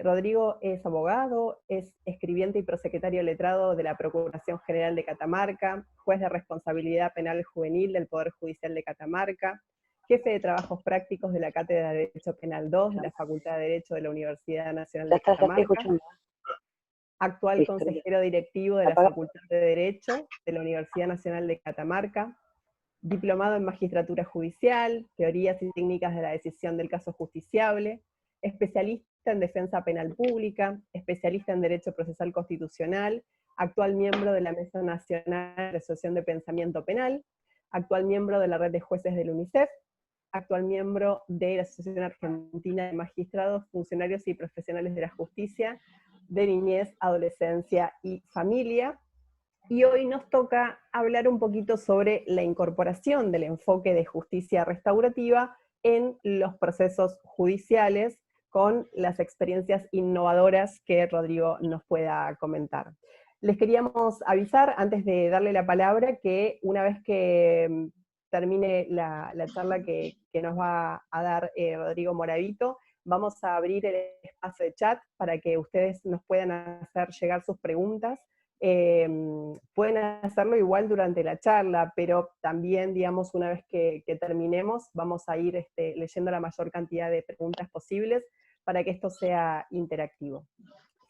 Rodrigo es abogado, es escribiente y prosecretario letrado de la Procuración General de Catamarca, juez de responsabilidad penal juvenil del Poder Judicial de Catamarca, jefe de trabajos prácticos de la Cátedra de Derecho Penal 2 de la Facultad de Derecho de la Universidad Nacional de Ya estoy Catamarca, escuchando. actual Listo. consejero directivo de la Apaga. Facultad de Derecho de la Universidad Nacional de Catamarca, diplomado en Magistratura Judicial, Teorías y Técnicas de la Decisión del Caso Justiciable, especialista en Defensa Penal Pública, especialista en Derecho Procesal Constitucional, actual miembro de la Mesa Nacional de Asociación de Pensamiento Penal, actual miembro de la Red de Jueces del UNICEF, actual miembro de la Asociación Argentina de Magistrados, Funcionarios y Profesionales de la Justicia, de Niñez, Adolescencia y Familia. Y hoy nos toca hablar un poquito sobre la incorporación del enfoque de justicia restaurativa en los procesos judiciales, con las experiencias innovadoras que Rodrigo nos pueda comentar. Les queríamos avisar, antes de darle la palabra, que una vez que termine la charla que nos va a dar Rodrigo Moravito, vamos a abrir el espacio de chat para que ustedes nos puedan hacer llegar sus preguntas. Pueden hacerlo igual durante la charla, pero también, digamos, una vez que terminemos, vamos a ir leyendo la mayor cantidad de preguntas posibles para que esto sea interactivo.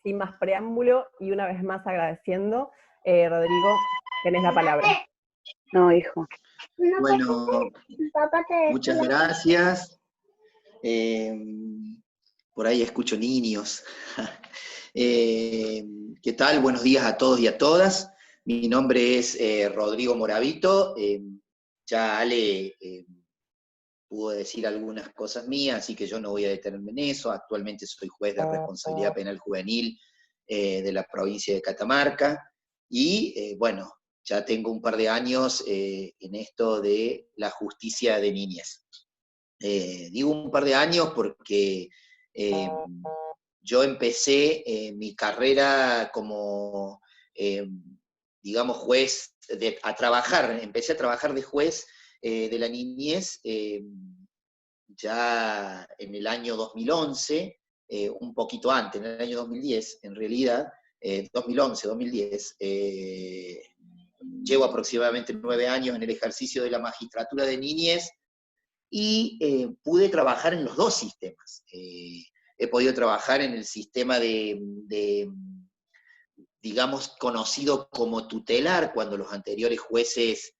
Sin más preámbulo, y una vez más agradeciendo, Rodrigo, tenés la palabra. No, hijo. Bueno, muchas gracias. Por ahí escucho niños. ¿Qué tal? Buenos días a todos y a todas. Mi nombre es Rodrigo Moravito. Ya Ale pudo decir algunas cosas mías, así que yo no voy a detenerme en eso. Actualmente soy juez de responsabilidad penal juvenil de la provincia de Catamarca. Y bueno, ya tengo un par de años en esto de la justicia de niñez. Digo un par de años porque yo empecé mi carrera como, digamos, juez, empecé a trabajar de juez de la niñez ya en el año 2011, un poquito antes, en el año 2010, en realidad, 2011, 2010, llevo aproximadamente 9 años en el ejercicio de la magistratura de niñez y pude trabajar en los dos sistemas. He podido trabajar en el sistema digamos, conocido como tutelar, cuando los anteriores jueces,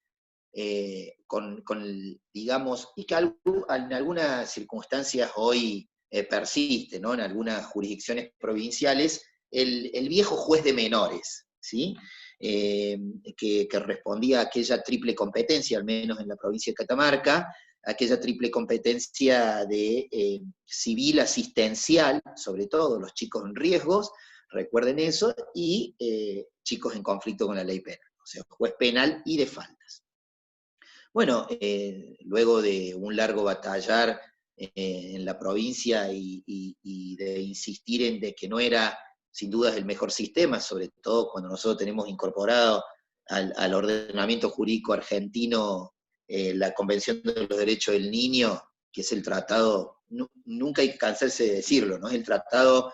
digamos, y que en algunas circunstancias hoy persiste, ¿no? En algunas jurisdicciones provinciales, el viejo juez de menores, ¿sí? Que respondía a aquella triple competencia, al menos en la provincia de Catamarca, aquella triple competencia de civil asistencial, sobre todo los chicos en riesgos, recuerden eso, y chicos en conflicto con la ley penal, o sea, juez penal y de faltas. Bueno, luego de un largo batallar en la provincia y de insistir en de que no era sin duda el mejor sistema, sobre todo cuando nosotros tenemos incorporado al ordenamiento jurídico argentino la Convención de los Derechos del Niño, que es el tratado, nunca hay que cansarse de decirlo, ¿no? Es el tratado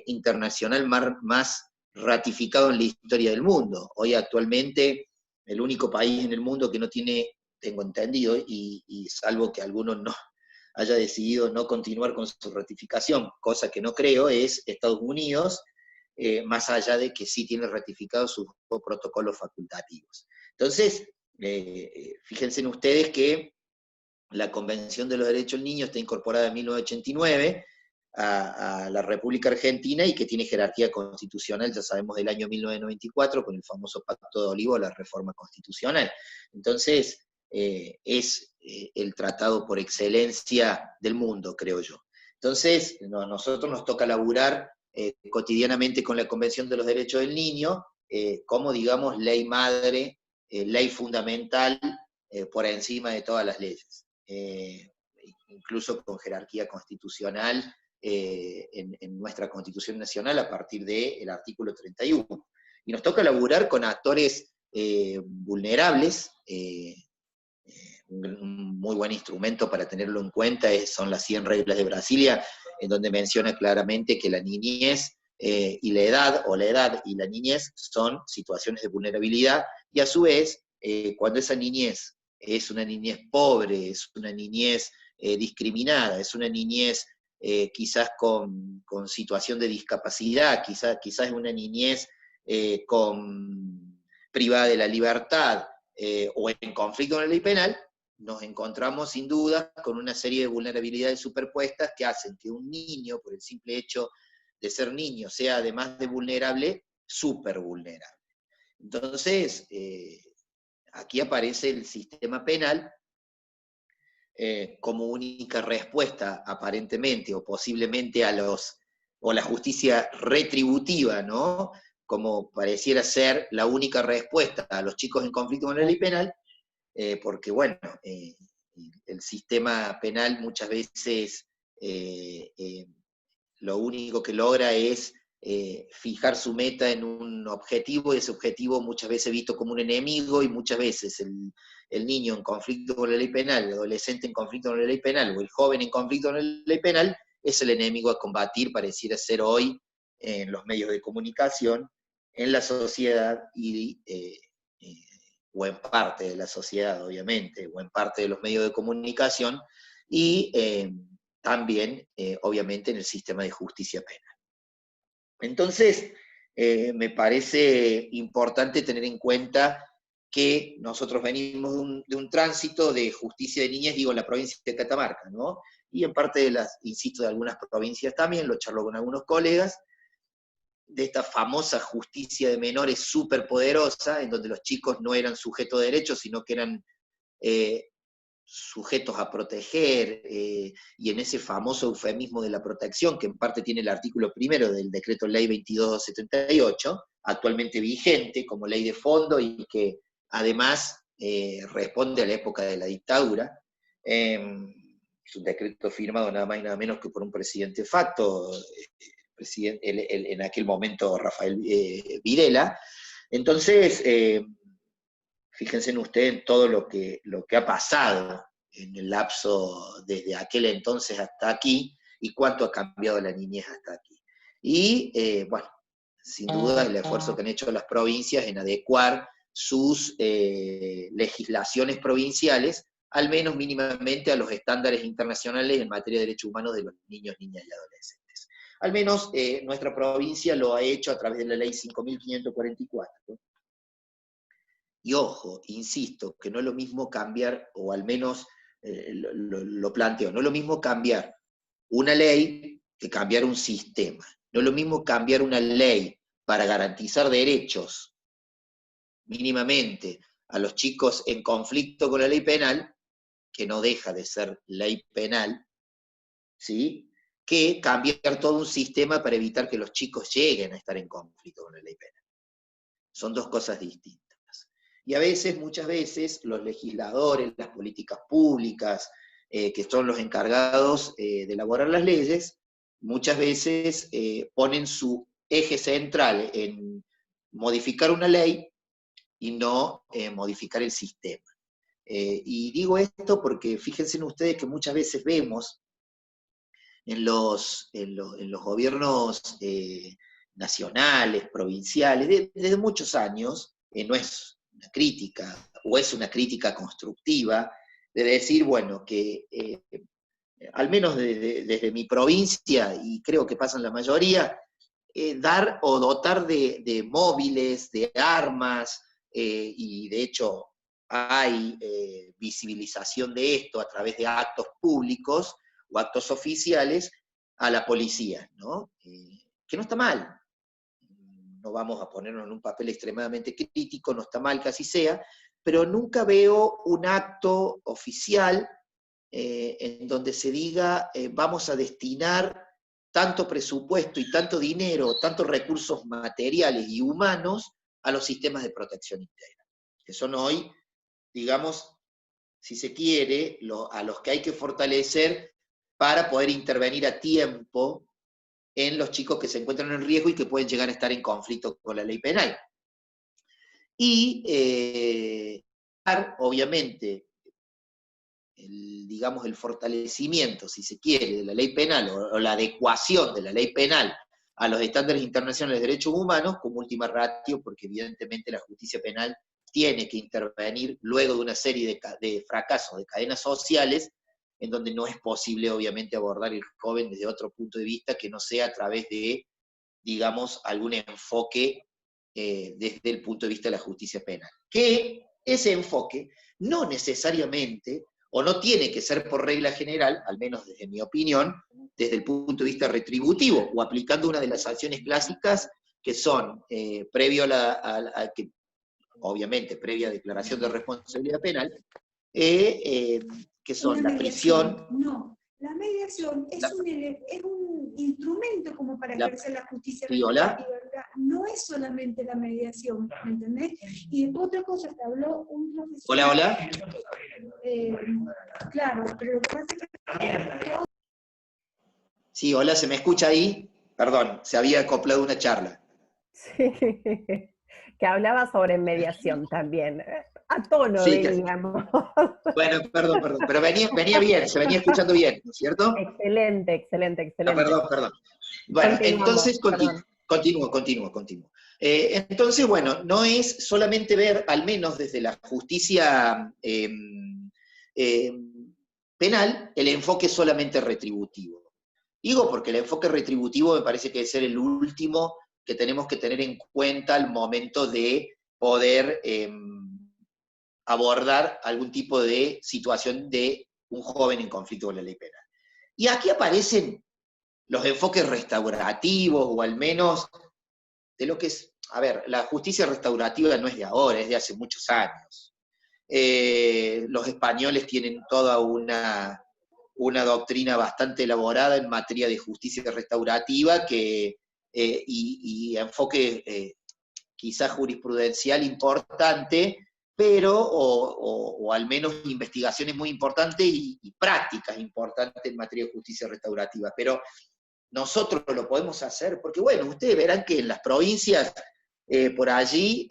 internacional más ratificado en la historia del mundo. Hoy actualmente el único país en el mundo que no tiene, tengo entendido, y salvo que alguno no haya decidido no continuar con su ratificación, cosa que no creo, es Estados Unidos, más allá de que sí tiene ratificados sus protocolos facultativos. Entonces, fíjense en ustedes que la Convención de los Derechos del Niño está incorporada en 1989 a la República Argentina y que tiene jerarquía constitucional, ya sabemos, del año 1994, con el famoso Pacto de Olivo, la reforma constitucional. Entonces, es el tratado por excelencia del mundo, creo yo. Entonces, a nosotros nos toca laburar cotidianamente con la Convención de los Derechos del Niño, como, digamos, ley madre, ley fundamental, por encima de todas las leyes. Incluso con jerarquía constitucional en nuestra Constitución Nacional a partir del artículo 31. Y nos toca laburar con actores vulnerables. Un muy buen instrumento para tenerlo en cuenta son las 100 reglas de Brasilia, en donde menciona claramente que la niñez y la edad, o la edad y la niñez, son situaciones de vulnerabilidad, y a su vez, cuando esa niñez es una niñez pobre, es una niñez discriminada, es una niñez quizás con situación de discapacidad, quizás es una niñez privada de la libertad o en conflicto con la ley penal, nos encontramos sin duda con una serie de vulnerabilidades superpuestas que hacen que un niño, por el simple hecho de ser niño, sea además de vulnerable, súper vulnerable. Entonces, aquí aparece el sistema penal como única respuesta, aparentemente, o posiblemente o la justicia retributiva, ¿no? Como pareciera ser la única respuesta a los chicos en conflicto con la ley penal, porque, bueno, el sistema penal muchas veces lo único que logra es fijar su meta en un objetivo, y ese objetivo muchas veces visto como un enemigo, y muchas veces el niño en conflicto con la ley penal, el adolescente en conflicto con la ley penal, o el joven en conflicto con la ley penal, es el enemigo a combatir, pareciera ser hoy, en los medios de comunicación, en la sociedad, o en parte de la sociedad, obviamente, o en parte de los medios de comunicación, y también, obviamente, en el sistema de justicia penal. Entonces, me parece importante tener en cuenta que nosotros venimos de un tránsito de justicia de niñez, digo, en la provincia de Catamarca, ¿no? Y en parte insisto, de algunas provincias también, lo charlo con algunos colegas, de esta famosa justicia de menores súper poderosa, en donde los chicos no eran sujetos de derechos, sino que eran sujetos a proteger, y en ese famoso eufemismo de la protección, que en parte tiene el artículo primero del decreto ley 2278, actualmente vigente como ley de fondo, y que además responde a la época de la dictadura. Es un decreto firmado nada más y nada menos que por un presidente facto, en aquel momento Rafael Videla. Entonces, fíjense en ustedes en todo lo que ha pasado en el lapso desde aquel entonces hasta aquí, y cuánto ha cambiado la niñez hasta aquí. Y, bueno, sin duda el esfuerzo que han hecho las provincias en adecuar sus legislaciones provinciales, al menos mínimamente, a los estándares internacionales en materia de derechos humanos de los niños, niñas y adolescentes. Al menos nuestra provincia lo ha hecho a través de la ley 5.544. Y ojo, insisto, que no es lo mismo cambiar, o al menos lo planteo, no es lo mismo cambiar una ley que cambiar un sistema. No es lo mismo cambiar una ley para garantizar derechos mínimamente a los chicos en conflicto con la ley penal, que no deja de ser ley penal, ¿sí?, que cambiar todo un sistema para evitar que los chicos lleguen a estar en conflicto con la ley penal. Son dos cosas distintas. Y a veces, muchas veces, los legisladores, las políticas públicas, que son los encargados de elaborar las leyes, muchas veces ponen su eje central en modificar una ley y no modificar el sistema. Y digo esto porque fíjense ustedes que muchas veces vemos en los gobiernos nacionales, provinciales, desde muchos años, no es una crítica, o es una crítica constructiva, de decir, bueno, que al menos desde mi provincia, y creo que pasa en la mayoría, dar o dotar de móviles, de armas, y de hecho hay visibilización de esto a través de actos públicos o actos oficiales a la policía, ¿no? Que no está mal. No vamos a ponernos en un papel extremadamente crítico, no está mal que así sea, pero nunca veo un acto oficial en donde se diga vamos a destinar tanto presupuesto y tanto dinero, tantos recursos materiales y humanos a los sistemas de protección integral, que son hoy, digamos, si se quiere, a los que hay que fortalecer para poder intervenir a tiempo en los chicos que se encuentran en riesgo y que pueden llegar a estar en conflicto con la ley penal. Y, obviamente, digamos, el fortalecimiento, si se quiere, de la ley penal, o la adecuación de la ley penal a los estándares internacionales de derechos humanos, como última ratio, porque evidentemente la justicia penal tiene que intervenir luego de una serie de fracasos de cadenas sociales, en donde no es posible, obviamente, abordar el joven desde otro punto de vista que no sea a través de, digamos, algún enfoque desde el punto de vista de la justicia penal. Que ese enfoque no necesariamente, o no tiene que ser por regla general, al menos desde mi opinión, desde el punto de vista retributivo, o aplicando una de las sanciones clásicas que son, previo que, obviamente, previa declaración de responsabilidad penal, que son la prisión. No, la mediación es un instrumento como para ejercer la justicia restaurativa. No es solamente la mediación, ¿me entendés? Y después otra cosa, te habló un profesor. Hola. Claro, pero lo que pasa es que... Sí, hola, ¿se me escucha ahí? Perdón, se había acoplado una charla. Sí, que hablaba sobre mediación también. A tono, sí, digamos. Bueno, perdón, pero venía bien, se venía escuchando bien, ¿no es cierto? Excelente. Perdón. Bueno, entonces continúo. Entonces, bueno, no es solamente ver, al menos desde la justicia penal, el enfoque solamente retributivo. Digo porque el enfoque retributivo me parece que debe ser el último que tenemos que tener en cuenta al momento de poder abordar algún tipo de situación de un joven en conflicto con la ley penal. Y aquí aparecen los enfoques restaurativos, o al menos de lo que es, a ver, la justicia restaurativa no es de ahora, es de hace muchos años. Los españoles tienen toda una doctrina bastante elaborada en materia de justicia restaurativa y enfoque quizás jurisprudencial importante, pero, o al menos investigaciones muy importantes y prácticas importantes en materia de justicia restaurativa. Pero nosotros lo podemos hacer, porque bueno, ustedes verán que en las provincias, por allí,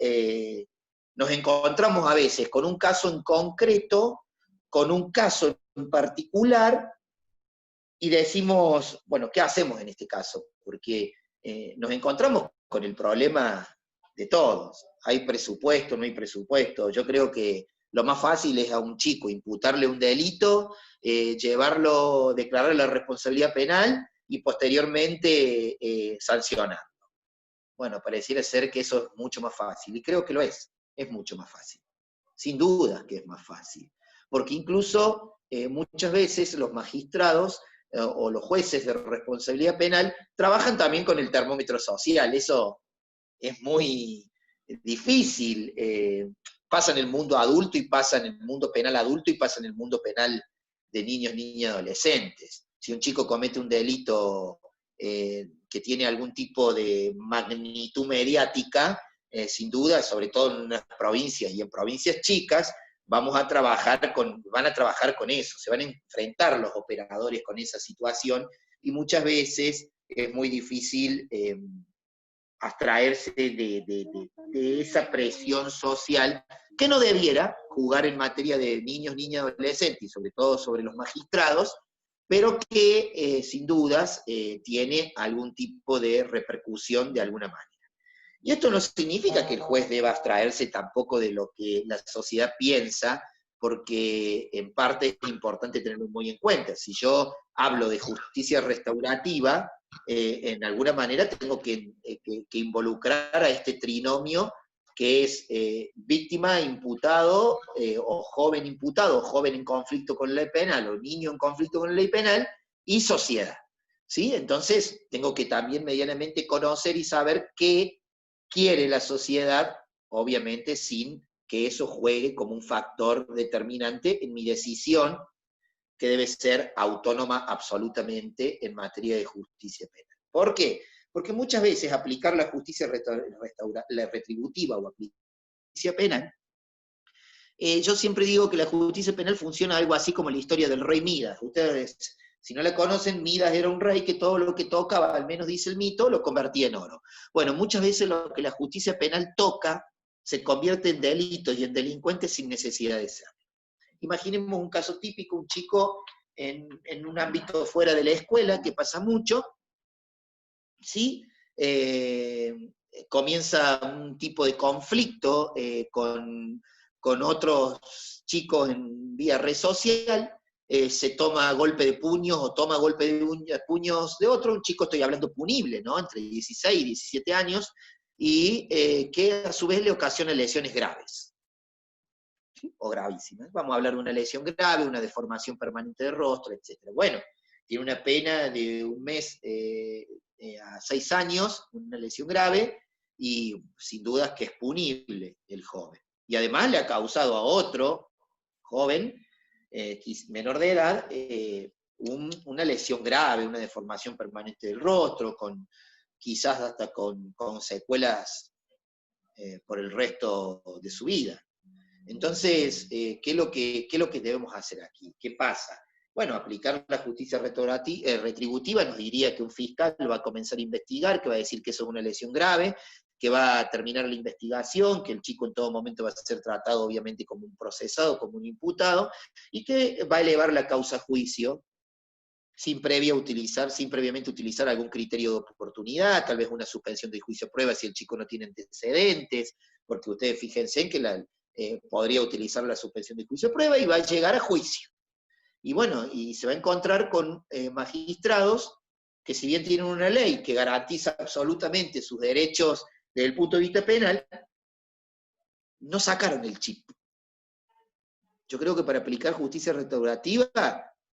nos encontramos a veces con un caso en concreto, con un caso en particular, y decimos, bueno, ¿qué hacemos en este caso? Porque nos encontramos con el problema de todos. Hay presupuesto, no hay presupuesto. Yo creo que lo más fácil es a un chico imputarle un delito, llevarlo, declararle la responsabilidad penal y posteriormente sancionarlo. Bueno, pareciera ser que eso es mucho más fácil, y creo que lo es mucho más fácil. Sin duda que es más fácil. Porque incluso muchas veces los magistrados o los jueces de responsabilidad penal trabajan también con el termómetro social. Eso es muy difícil. Pasa en el mundo adulto y pasa en el mundo penal adulto y pasa en el mundo penal de niños, niñas y adolescentes. Si un chico comete un delito que tiene algún tipo de magnitud mediática, sin duda, sobre todo en unas provincias y en provincias chicas, van a trabajar con eso, se van a enfrentar los operadores con esa situación, y muchas veces es muy difícil abstraerse de esa presión social que no debiera jugar en materia de niños, niñas, adolescentes, y sobre todo sobre los magistrados, pero que sin dudas tiene algún tipo de repercusión de alguna manera. Y esto no significa que el juez deba abstraerse tampoco de lo que la sociedad piensa, porque en parte es importante tenerlo muy en cuenta. Si yo hablo de justicia restaurativa, en alguna manera tengo que involucrar a este trinomio que es víctima, imputado, o joven imputado, o joven en conflicto con la ley penal, o niño en conflicto con la ley penal, y sociedad. ¿Sí? Entonces tengo que también medianamente conocer y saber qué quiere la sociedad, obviamente sin que eso juegue como un factor determinante en mi decisión, que debe ser autónoma absolutamente en materia de justicia penal. ¿Por qué? Porque muchas veces aplicar la justicia retributiva o aplicar la justicia penal, yo siempre digo que la justicia penal funciona algo así como la historia del rey Midas. Ustedes, si no la conocen, Midas era un rey que todo lo que tocaba, al menos dice el mito, lo convertía en oro. Bueno, muchas veces lo que la justicia penal toca se convierte en delitos y en delincuentes sin necesidad de ser. Imaginemos un caso típico, un chico en un ámbito fuera de la escuela, que pasa mucho, ¿sí? Comienza un tipo de conflicto con otros chicos en vía red social, se toma golpe de puños o toma golpe de puños de otro, un chico, estoy hablando punible, ¿no? Entre 16 y 17 años, y que a su vez le ocasiona lesiones graves, ¿sí? O gravísimas. Vamos a hablar de una lesión grave, una deformación permanente del rostro, etc. Bueno, tiene una pena de 1 mes a 6 años, una lesión grave, y sin dudas que es punible el joven. Y además le ha causado a otro joven, menor de edad, una lesión grave, una deformación permanente del rostro, quizás hasta con secuelas por el resto de su vida. Entonces, ¿qué es lo que debemos hacer aquí? ¿Qué pasa? Bueno, aplicar la justicia retributiva nos diría que un fiscal va a comenzar a investigar, que va a decir que eso es una lesión grave, que va a terminar la investigación, que el chico en todo momento va a ser tratado obviamente como un procesado, como un imputado, y que va a elevar la causa a juicio sin previamente utilizar algún criterio de oportunidad, tal vez una suspensión de juicio a prueba si el chico no tiene antecedentes, porque ustedes fíjense en que podría utilizar la suspensión de juicio a prueba y va a llegar a juicio. Y bueno, y se va a encontrar con magistrados que, si bien tienen una ley que garantiza absolutamente sus derechos desde el punto de vista penal, no sacaron el chip. Yo creo que para aplicar justicia restaurativa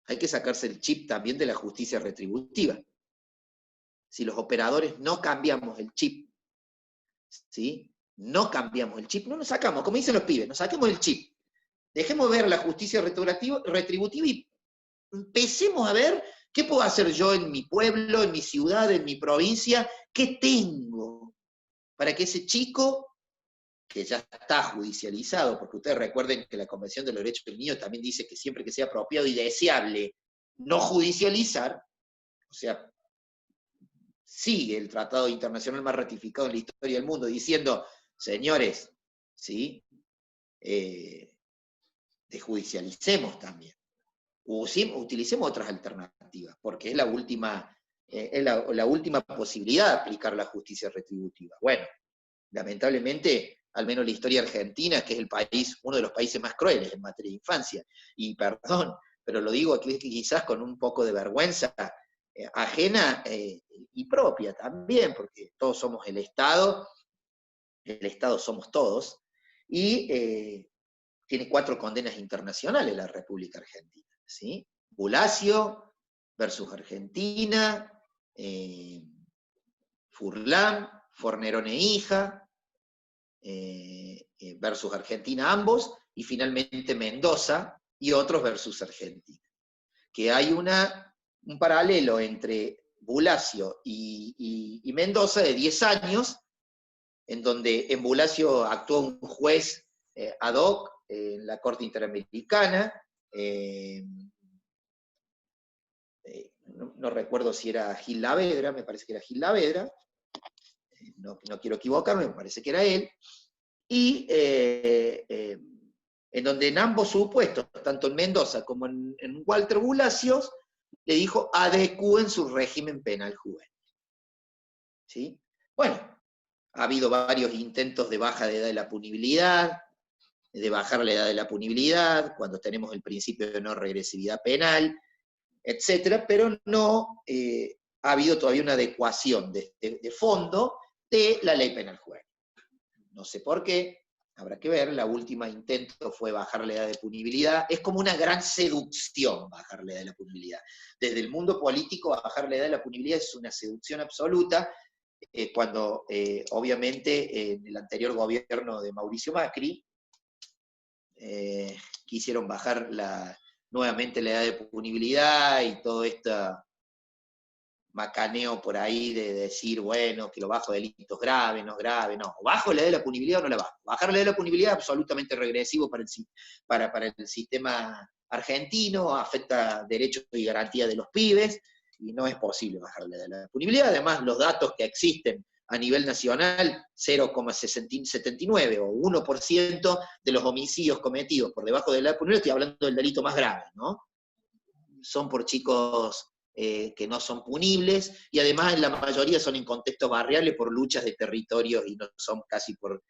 hay que sacarse el chip también de la justicia retributiva. Si los operadores no cambiamos el chip, ¿sí? No cambiamos el chip, no lo sacamos, como dicen los pibes, no saquemos el chip. Dejemos ver la justicia retributiva y empecemos a ver qué puedo hacer yo en mi pueblo, en mi ciudad, en mi provincia, qué tengo para que ese chico, que ya está judicializado, porque ustedes recuerden que la Convención de los Derechos del Niño también dice que siempre que sea apropiado y deseable no judicializar, o sea, sigue el tratado internacional más ratificado en la historia del mundo, diciendo, señores, ¿sí? Desjudicialicemos también. Utilicemos otras alternativas, porque es la última posibilidad de aplicar la justicia retributiva. Bueno, lamentablemente, al menos la historia argentina, que es uno de los países más crueles en materia de infancia, y perdón, pero lo digo aquí quizás con un poco de vergüenza ajena y propia también, porque todos somos el Estado somos todos, y tiene 4 condenas internacionales la República Argentina, ¿sí? Bulacio versus Argentina, Furlan, Fornerone hija, versus Argentina ambos, y finalmente Mendoza y otros versus Argentina. Que hay un paralelo entre Bulacio y Mendoza de 10 años, en donde en Bulacio actuó un juez ad hoc en la Corte Interamericana, no recuerdo si era Gil Lavedra, me parece que era Gil Lavedra, no quiero equivocarme, me parece que era él, y en donde en ambos supuestos, tanto en Mendoza como en Walter Bulacio, le dijo adecúen su régimen penal juvenil. ¿Sí? Bueno, ha habido varios intentos de baja de edad de la punibilidad, de bajar la edad de la punibilidad, cuando tenemos el principio de no regresividad penal, etcétera, pero no ha habido todavía una adecuación de fondo de la ley penal juvenil. No sé por qué, habrá que ver, la última intento fue bajar la edad de punibilidad, es como una gran seducción bajar la edad de la punibilidad. Desde el mundo político, bajar la edad de la punibilidad es una seducción absoluta, cuando obviamente en el anterior gobierno de Mauricio Macri quisieron bajar nuevamente la edad de punibilidad y todo este macaneo por ahí de decir, bueno, que lo bajo de delitos graves, no grave, no. ¿Bajo la edad de la punibilidad o no la bajo? Bajar la edad de la punibilidad es absolutamente regresivo para el sistema argentino, afecta derechos y garantías de los pibes, y no es posible bajar la edad de la punibilidad. Además, los datos que existen a nivel nacional 0,79 o 1% de los homicidios cometidos por debajo de la edad punible, estoy hablando del delito más grave, ¿no? Son por chicos que no son punibles, y además en la mayoría son en contextos barriales por luchas de territorio y no son casi por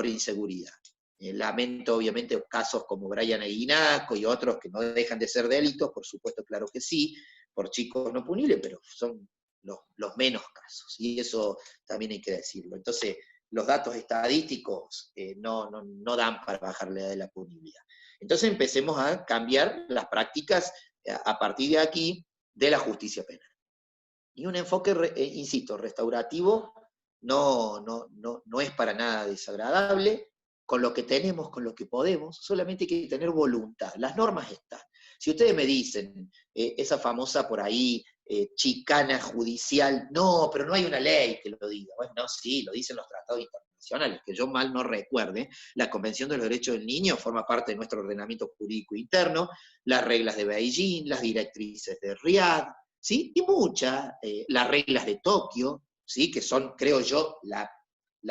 inseguridad. Lamento obviamente casos como Brian Aguinaco y otros que no dejan de ser delitos, por supuesto, claro que sí, por chicos no punibles, pero son los menos casos, y eso también hay que decirlo. Entonces, los datos estadísticos no dan para bajar la edad de la punibilidad. Entonces empecemos a cambiar las prácticas a partir de aquí de la justicia penal. Y un enfoque, insisto, restaurativo no es para nada desagradable, con lo que tenemos, con lo que podemos, solamente hay que tener voluntad. Las normas están. Si ustedes me dicen, esa famosa por ahí, chicana judicial, no, pero no hay una ley que lo diga. Bueno, no, sí, lo dicen los tratados internacionales, que yo mal no recuerde, la Convención de los Derechos del Niño forma parte de nuestro ordenamiento jurídico interno, las reglas de Beijing, las directrices de Riad, ¿sí? Y muchas, las reglas de Tokio, ¿sí? Que son, creo yo, las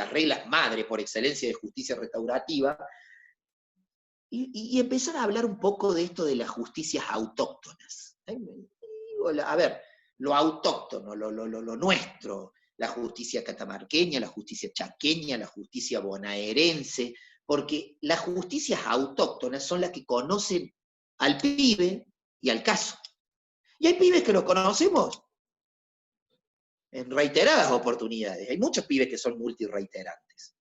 reglas madre por excelencia de justicia restaurativa, y empezar a hablar un poco de esto de las justicias autóctonas. A ver, lo autóctono, lo nuestro, la justicia catamarqueña, la justicia chaqueña, la justicia bonaerense, porque las justicias autóctonas son las que conocen al pibe y al caso. Y hay pibes que lo conocemos en reiteradas oportunidades. Hay muchos pibes que son multireiterantes.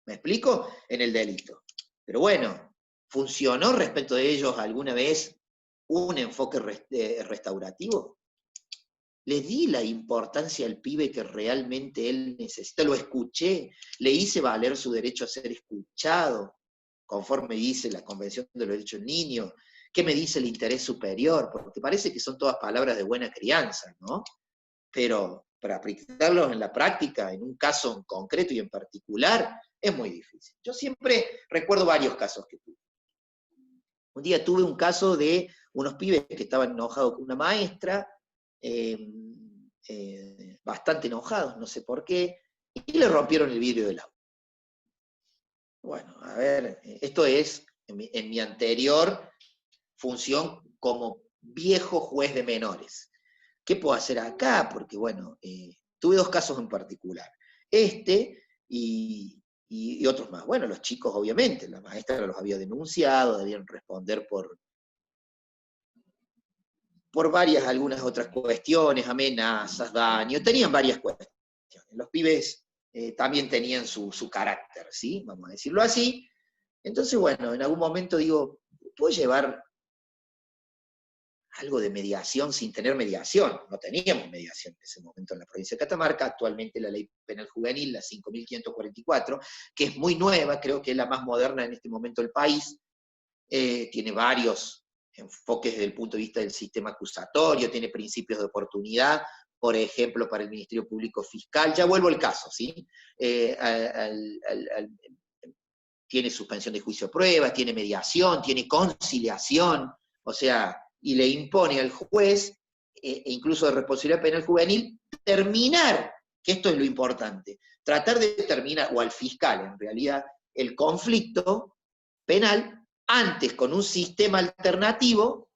¿Me explico? En el delito. Pero bueno, ¿funcionó respecto de ellos alguna vez un enfoque restaurativo? Le di la importancia al pibe que realmente él necesita, lo escuché, le hice valer su derecho a ser escuchado, conforme dice la Convención de los Derechos del Niño. ¿Qué me dice el interés superior? Porque parece que son todas palabras de buena crianza, ¿no? Pero para aplicarlos en la práctica, en un caso en concreto y en particular, es muy difícil. Yo siempre recuerdo varios casos que tuve. Un día tuve un caso de unos pibes que estaban enojados con una maestra, bastante enojados, no sé por qué, y le rompieron el vidrio del aula. Bueno, a ver, esto es en mi anterior función como viejo juez de menores. ¿Qué puedo hacer acá? Porque, bueno, tuve dos casos en particular. Y otros más. Bueno, los chicos, obviamente, la maestra los había denunciado, debían responder por varias, algunas otras cuestiones, amenazas, daño, tenían varias cuestiones. Los pibes también tenían su carácter, ¿sí? Vamos a decirlo así. Entonces, bueno, en algún momento digo, ¿puedo llevar algo de mediación sin tener mediación? No teníamos mediación en ese momento en la provincia de Catamarca. Actualmente la ley penal juvenil, la 5.544, que es muy nueva, creo que es la más moderna en este momento del país, tiene varios enfoques desde el punto de vista del sistema acusatorio, tiene principios de oportunidad, por ejemplo, para el Ministerio Público Fiscal. Ya vuelvo al caso, ¿sí? Tiene suspensión de juicio de pruebas, tiene mediación, tiene conciliación, o sea, y le impone al juez, incluso de responsabilidad penal juvenil, terminar, que esto es lo importante, tratar de terminar, o al fiscal en realidad, el conflicto penal antes con un sistema alternativo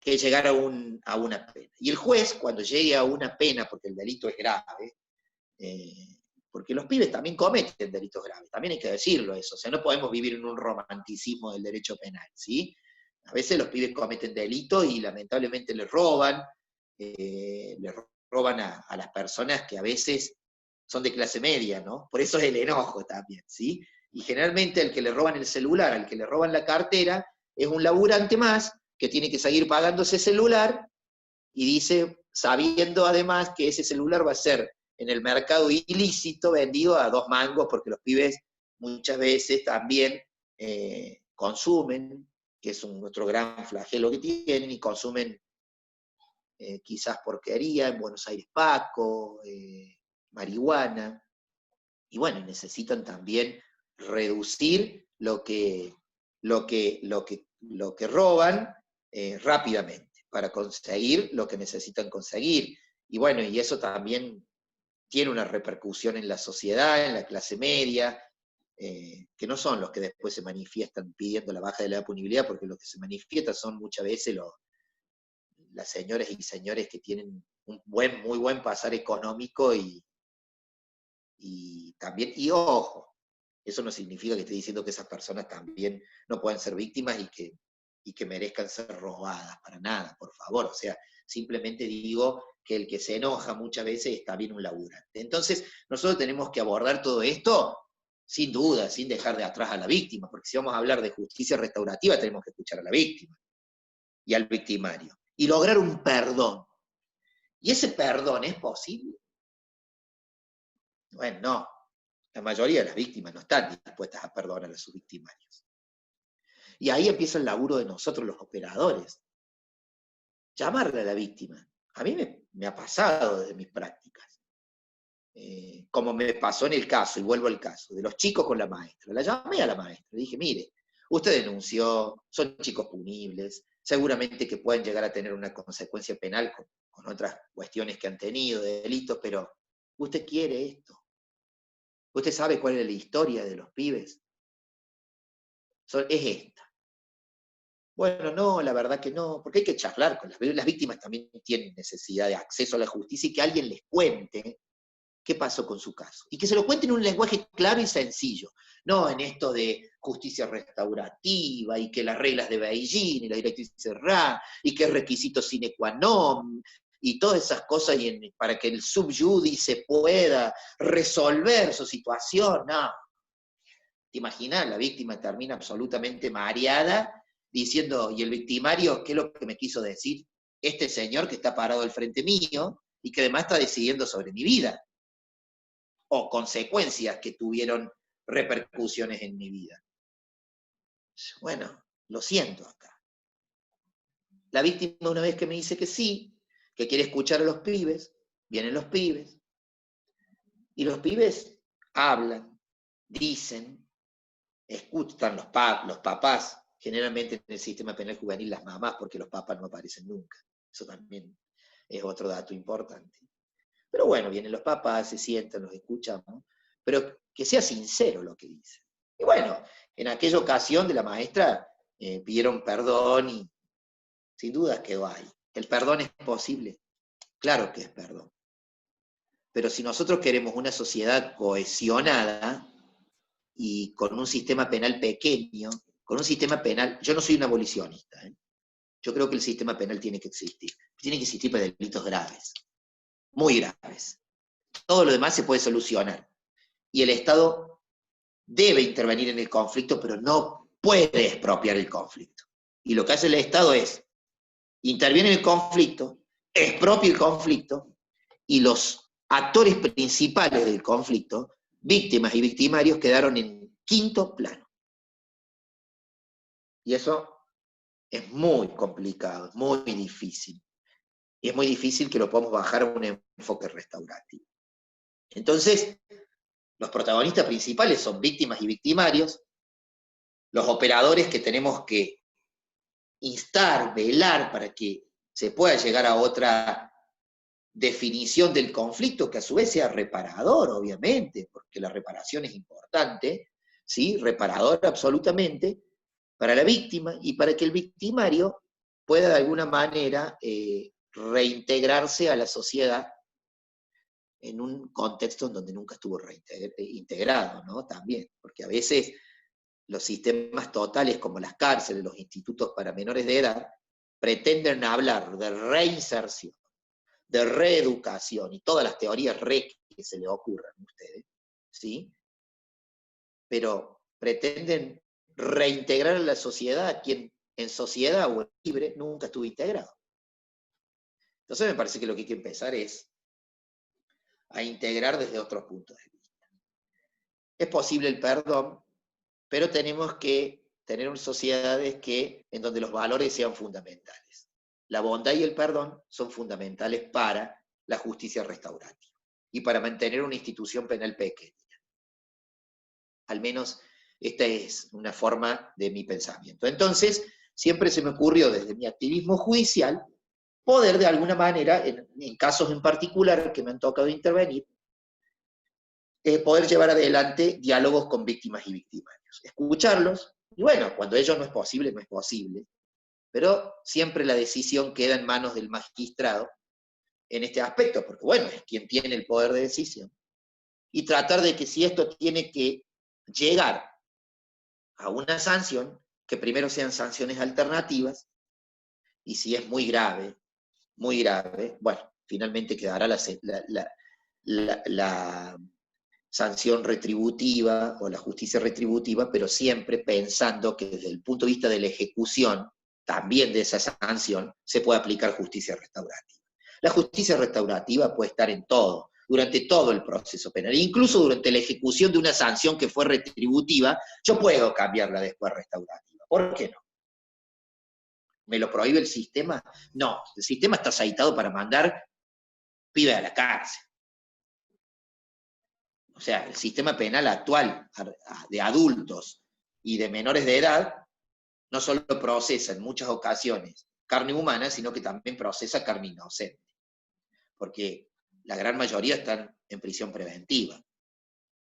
que llegar a una pena. Y el juez, cuando llegue a una pena, porque el delito es grave, porque los pibes también cometen delitos graves, también hay que decirlo eso, o sea, no podemos vivir en un romanticismo del derecho penal, ¿sí? A veces los pibes cometen delitos y lamentablemente les roban a las personas que a veces son de clase media, ¿no? Por eso es el enojo también, ¿sí? Y generalmente al que le roban el celular, al que le roban la cartera, es un laburante más que tiene que seguir pagando ese celular y dice, sabiendo además que ese celular va a ser en el mercado ilícito vendido a 2 mangos, porque los pibes muchas veces también consumen, que es nuestro gran flagelo que tienen, y consumen quizás porquería, en Buenos Aires Paco, marihuana, y bueno, necesitan también reducir lo que roban rápidamente, para conseguir lo que necesitan conseguir. Y bueno, y eso también tiene una repercusión en la sociedad, en la clase media, que no son los que después se manifiestan pidiendo la baja de la punibilidad, porque los que se manifiestan son muchas veces las señoras y señores que tienen un muy buen pasar económico y también, y ojo, eso no significa que esté diciendo que esas personas también no pueden ser víctimas y que merezcan ser robadas, para nada, por favor. O sea, simplemente digo que el que se enoja muchas veces está bien un laburante. Entonces, nosotros tenemos que abordar todo esto sin duda, sin dejar de atrás a la víctima, porque si vamos a hablar de justicia restaurativa tenemos que escuchar a la víctima y al victimario, y lograr un perdón. ¿Y ese perdón es posible? Bueno, no. La mayoría de las víctimas no están dispuestas a perdonar a sus victimarios. Y ahí empieza el laburo de nosotros los operadores. Llamarle a la víctima. A mí me ha pasado desde mis prácticas. Como me pasó en el caso, y vuelvo al caso, de los chicos con la maestra. La llamé a la maestra, le dije, mire, usted denunció, son chicos punibles, seguramente que pueden llegar a tener una consecuencia penal con otras cuestiones que han tenido, de delitos, pero ¿usted quiere esto? ¿Usted sabe cuál es la historia de los pibes? Es esta. Bueno, no, la verdad que no, porque hay que charlar con las víctimas, también tienen necesidad de acceso a la justicia y que alguien les cuente qué pasó con su caso. Y que se lo cuente en un lenguaje claro y sencillo, no en esto de justicia restaurativa y que las reglas de Beijing y la directriz RA y que es requisito sine qua non y todas esas cosas para que el subyúdice pueda resolver su situación. No. ¿Te imaginas? La víctima termina absolutamente mareada diciendo, ¿y el victimario qué es lo que me quiso decir? Este señor que está parado al frente mío y que además está decidiendo sobre mi vida. O consecuencias que tuvieron repercusiones en mi vida. Bueno, lo siento acá. La víctima una vez que me dice que sí, que quiere escuchar a los pibes, vienen los pibes, y los pibes hablan, dicen, escuchan los papás, generalmente en el sistema penal juvenil las mamás, porque los papás no aparecen nunca. Eso también es otro dato importante. Pero bueno, vienen los papás, se sientan, los escuchamos, pero que sea sincero lo que dicen. Y bueno, en aquella ocasión de la maestra pidieron perdón y sin duda quedó ahí. ¿El perdón es posible? Claro que es perdón. Pero si nosotros queremos una sociedad cohesionada y con un sistema penal pequeño, con un sistema penal, yo no soy un abolicionista, yo creo que el sistema penal tiene que existir para delitos graves, muy graves. Todo lo demás se puede solucionar. Y el Estado debe intervenir en el conflicto, pero no puede expropiar el conflicto. Y lo que hace el Estado es, interviene en el conflicto, expropia el conflicto, y los actores principales del conflicto, víctimas y victimarios, quedaron en quinto plano. Y eso es muy complicado, es muy difícil. Y es muy difícil que lo podamos bajar a un enfoque restaurativo. Entonces, los protagonistas principales son víctimas y victimarios, los operadores que tenemos que instar, velar para que se pueda llegar a otra definición del conflicto, que a su vez sea reparador, obviamente, porque la reparación es importante, ¿sí? Reparador absolutamente, para la víctima y para que el victimario pueda de alguna manera reintegrarse a la sociedad en un contexto en donde nunca estuvo integrado, ¿no? También, porque a veces los sistemas totales como las cárceles, los institutos para menores de edad, pretenden hablar de reinserción, de reeducación y todas las teorías que se le ocurran a ustedes, ¿sí? Pero pretenden reintegrar a la sociedad a quien en sociedad o en libre nunca estuvo integrado. Entonces me parece que lo que hay que empezar es a integrar desde otros puntos de vista. Es posible el perdón, pero tenemos que tener sociedades en donde los valores sean fundamentales. La bondad y el perdón son fundamentales para la justicia restaurativa y para mantener una institución penal pequeña. Al menos esta es una forma de mi pensamiento. Entonces, siempre se me ocurrió desde mi activismo judicial poder de alguna manera, en casos en particular que me han tocado intervenir, poder llevar adelante diálogos con víctimas y victimarios. Escucharlos, y bueno, cuando ello no es posible, no es posible, pero siempre la decisión queda en manos del magistrado en este aspecto, porque bueno, es quien tiene el poder de decisión. Y tratar de que si esto tiene que llegar a una sanción, que primero sean sanciones alternativas, y si es muy grave, bueno, finalmente quedará la sanción retributiva o la justicia retributiva, pero siempre pensando que desde el punto de vista de la ejecución, también de esa sanción, se puede aplicar justicia restaurativa. La justicia restaurativa puede estar en todo, durante todo el proceso penal, incluso durante la ejecución de una sanción que fue retributiva, yo puedo cambiarla después restaurativa. ¿Por qué no? ¿Me lo prohíbe el sistema? No, el sistema está aceitado para mandar pibes a la cárcel. O sea, el sistema penal actual de adultos y de menores de edad no solo procesa en muchas ocasiones carne humana, sino que también procesa carne inocente. Porque la gran mayoría están en prisión preventiva.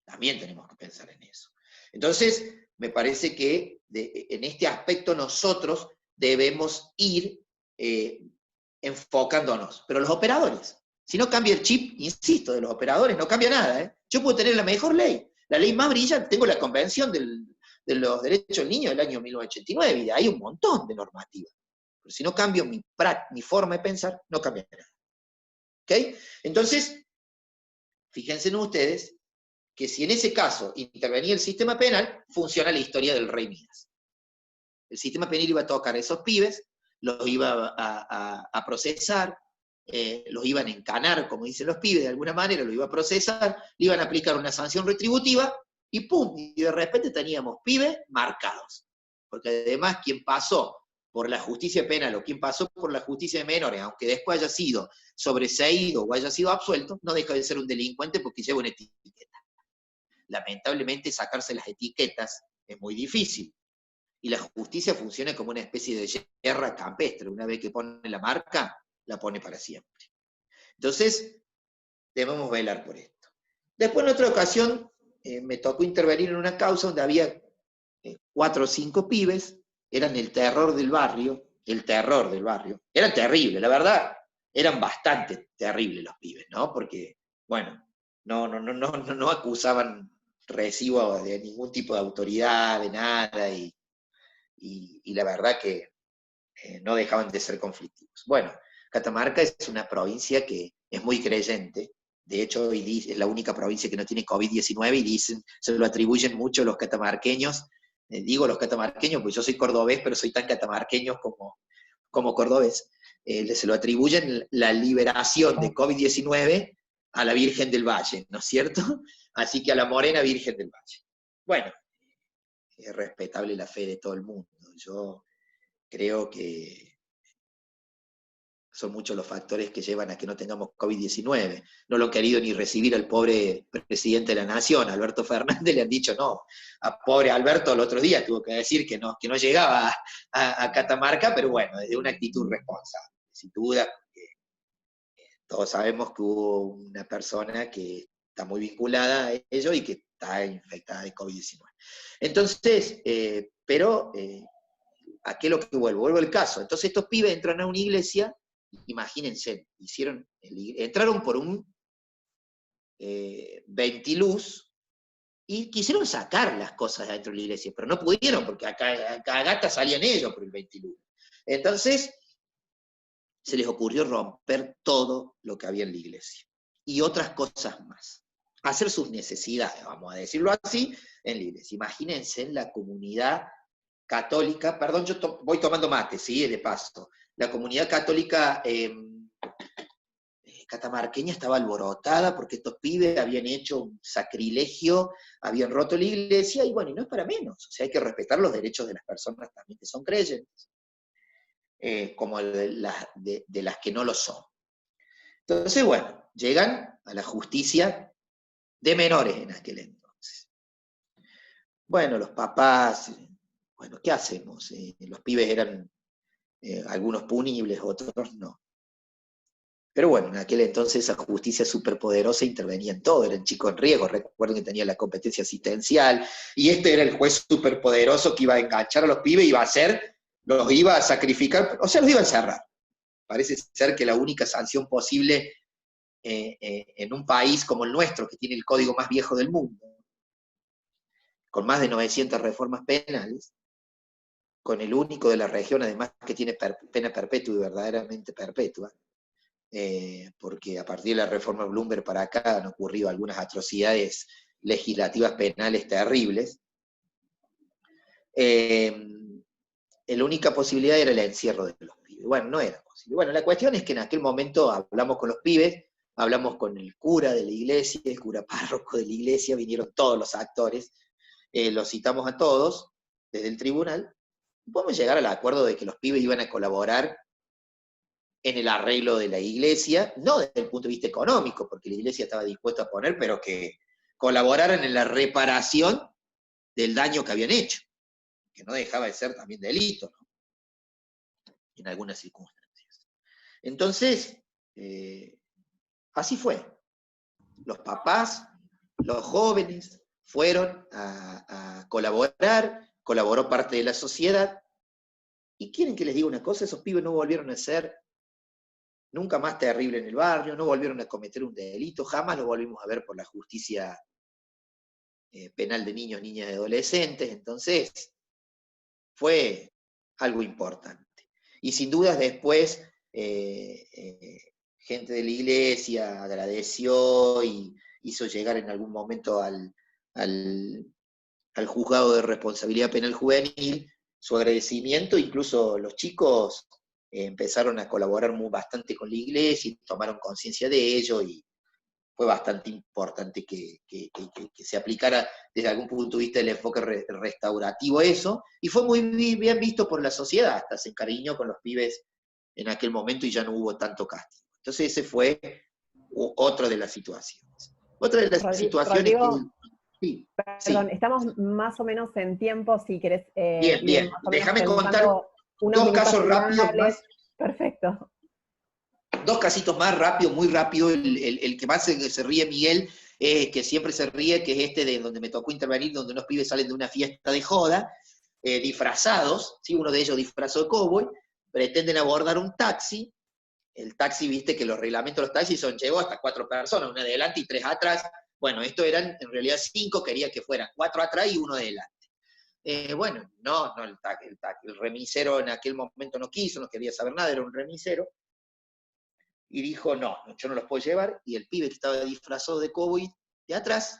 También tenemos que pensar en eso. Entonces, me parece que en este aspecto nosotros debemos ir enfocándonos. Pero los operadores, si no cambia el chip, insisto, de los operadores, no cambia nada. ¿eh? Yo puedo tener la mejor ley, la ley más brillante, tengo la Convención de los Derechos del Niño del año 1989, y de ahí un montón de normativas. Pero si no cambio mi forma de pensar, no cambia nada. ¿Okay? Entonces, fíjense en ustedes que si en ese caso intervenía el sistema penal, funciona la historia del rey Midas. El sistema penal iba a tocar a esos pibes, los iba a procesar, los iban a encanar, como dicen los pibes, de alguna manera, los iba a procesar, le iban a aplicar una sanción retributiva, y pum, y de repente teníamos pibes marcados. Porque además quien pasó por la justicia penal o quien pasó por la justicia de menores, aunque después haya sido sobreseído o haya sido absuelto, no deja de ser un delincuente porque lleva una etiqueta. Lamentablemente sacarse las etiquetas es muy difícil. Y la justicia funciona como una especie de guerra campestre. Una vez que pone la marca, la pone para siempre. Entonces, debemos velar por esto. Después, en otra ocasión, me tocó intervenir en una causa donde había 4 o 5 pibes, eran el terror del barrio, eran terribles, la verdad, eran bastante terribles los pibes, ¿no? Porque, bueno, no acusaban recibo de ningún tipo de autoridad, de nada, y la verdad que no dejaban de ser conflictivos. Bueno, Catamarca es una provincia que es muy creyente, de hecho es la única provincia que no tiene COVID-19 y dicen, se lo atribuyen mucho los catamarqueños, digo los catamarqueños, pues yo soy cordobés, pero soy tan catamarqueño como cordobés, se lo atribuyen la liberación de COVID-19 a la Virgen del Valle, ¿no es cierto? Así que a la Morena Virgen del Valle. Bueno, es respetable la fe de todo el mundo. Yo creo que son muchos los factores que llevan a que no tengamos COVID-19. No lo han querido ni recibir al pobre presidente de la Nación, Alberto Fernández, le han dicho no. A pobre Alberto el otro día tuvo que decir que no llegaba a Catamarca, pero bueno, desde una actitud responsable, sin duda, porque todos sabemos que hubo una persona que está muy vinculada a ello y que está infectada de COVID-19. Entonces, ¿a qué es lo que vuelvo? Vuelvo al caso. Entonces estos pibes entran a una iglesia, imagínense, entraron por un ventiluz y quisieron sacar las cosas dentro de la iglesia, pero no pudieron, porque acá gata salían ellos por el ventiluz. Entonces, se les ocurrió romper todo lo que había en la iglesia. Y otras cosas más. Hacer sus necesidades, vamos a decirlo así, en la iglesia. Imagínense en la comunidad católica, perdón, yo voy tomando mate, ¿sí? De paso. La comunidad católica catamarqueña estaba alborotada porque estos pibes habían hecho un sacrilegio, habían roto la iglesia, y bueno, y no es para menos. O sea, hay que respetar los derechos de las personas también que son creyentes, como de las que no lo son. Entonces, bueno, llegan a la justicia de menores en aquel entonces. Bueno, los papás, bueno, ¿qué hacemos? Los pibes eran algunos punibles, otros no. Pero bueno, en aquel entonces esa justicia superpoderosa intervenía en todo, eran chicos en riesgo, recuerden que tenía la competencia asistencial, y este era el juez superpoderoso que iba a enganchar a los pibes, los iba a sacrificar, o sea, los iba a encerrar. Parece ser que la única sanción posible en un país como el nuestro, que tiene el código más viejo del mundo, con más de 900 reformas penales, con el único de la región, además, que tiene pena perpetua y verdaderamente perpetua, porque a partir de la reforma Bloomberg para acá han ocurrido algunas atrocidades legislativas penales terribles. La única posibilidad era el encierro de los pibes. Bueno, no era posible. Bueno, la cuestión es que en aquel momento hablamos con los pibes, hablamos con el cura de la iglesia, el cura párroco de la iglesia, vinieron todos los actores, los citamos a todos desde el tribunal, y podemos llegar al acuerdo de que los pibes iban a colaborar en el arreglo de la iglesia, no desde el punto de vista económico, porque la iglesia estaba dispuesta a poner, pero que colaboraran en la reparación del daño que habían hecho, que no dejaba de ser también delito, ¿no? En algunas circunstancias. Entonces, así fue. Los papás, los jóvenes, fueron a colaborar, colaboró parte de la sociedad, y quieren que les diga una cosa, esos pibes no volvieron a ser nunca más terrible en el barrio, no volvieron a cometer un delito, jamás lo volvimos a ver por la justicia penal de niños, niñas y adolescentes. Entonces, fue algo importante. Y sin dudas después, gente de la iglesia agradeció y hizo llegar en algún momento al juzgado de responsabilidad penal juvenil su agradecimiento. Incluso los chicos empezaron a colaborar bastante con la iglesia y tomaron conciencia de ello, y fue bastante importante que se aplicara desde algún punto de vista del enfoque restaurativo eso, y fue muy bien visto por la sociedad, hasta se encariñó con los pibes en aquel momento y ya no hubo tanto castigo. Entonces ese fue otra de las situaciones. Otra de las situaciones Rodrigo, sí, perdón, sí. estamos más o menos en tiempo, si querés Bien. Déjame contar unos dos casos rápidos más. Perfecto. Dos casitos más rápido, muy rápido. El que más se ríe Miguel, que siempre se ríe, que es este de donde me tocó intervenir, donde unos pibes salen de una fiesta de joda, disfrazados, ¿sí? Uno de ellos disfrazado de cowboy, pretenden abordar un taxi. El taxi, viste que los reglamentos de los taxis llegó hasta 4 personas, una adelante y 3 atrás. Bueno, estos eran en realidad 5, quería que fueran 4 atrás y 1 adelante. Bueno, no, el remisero en aquel momento no quiso, no quería saber nada, era un remisero, y dijo, no, yo no los puedo llevar, y el pibe que estaba disfrazado de cowboy de atrás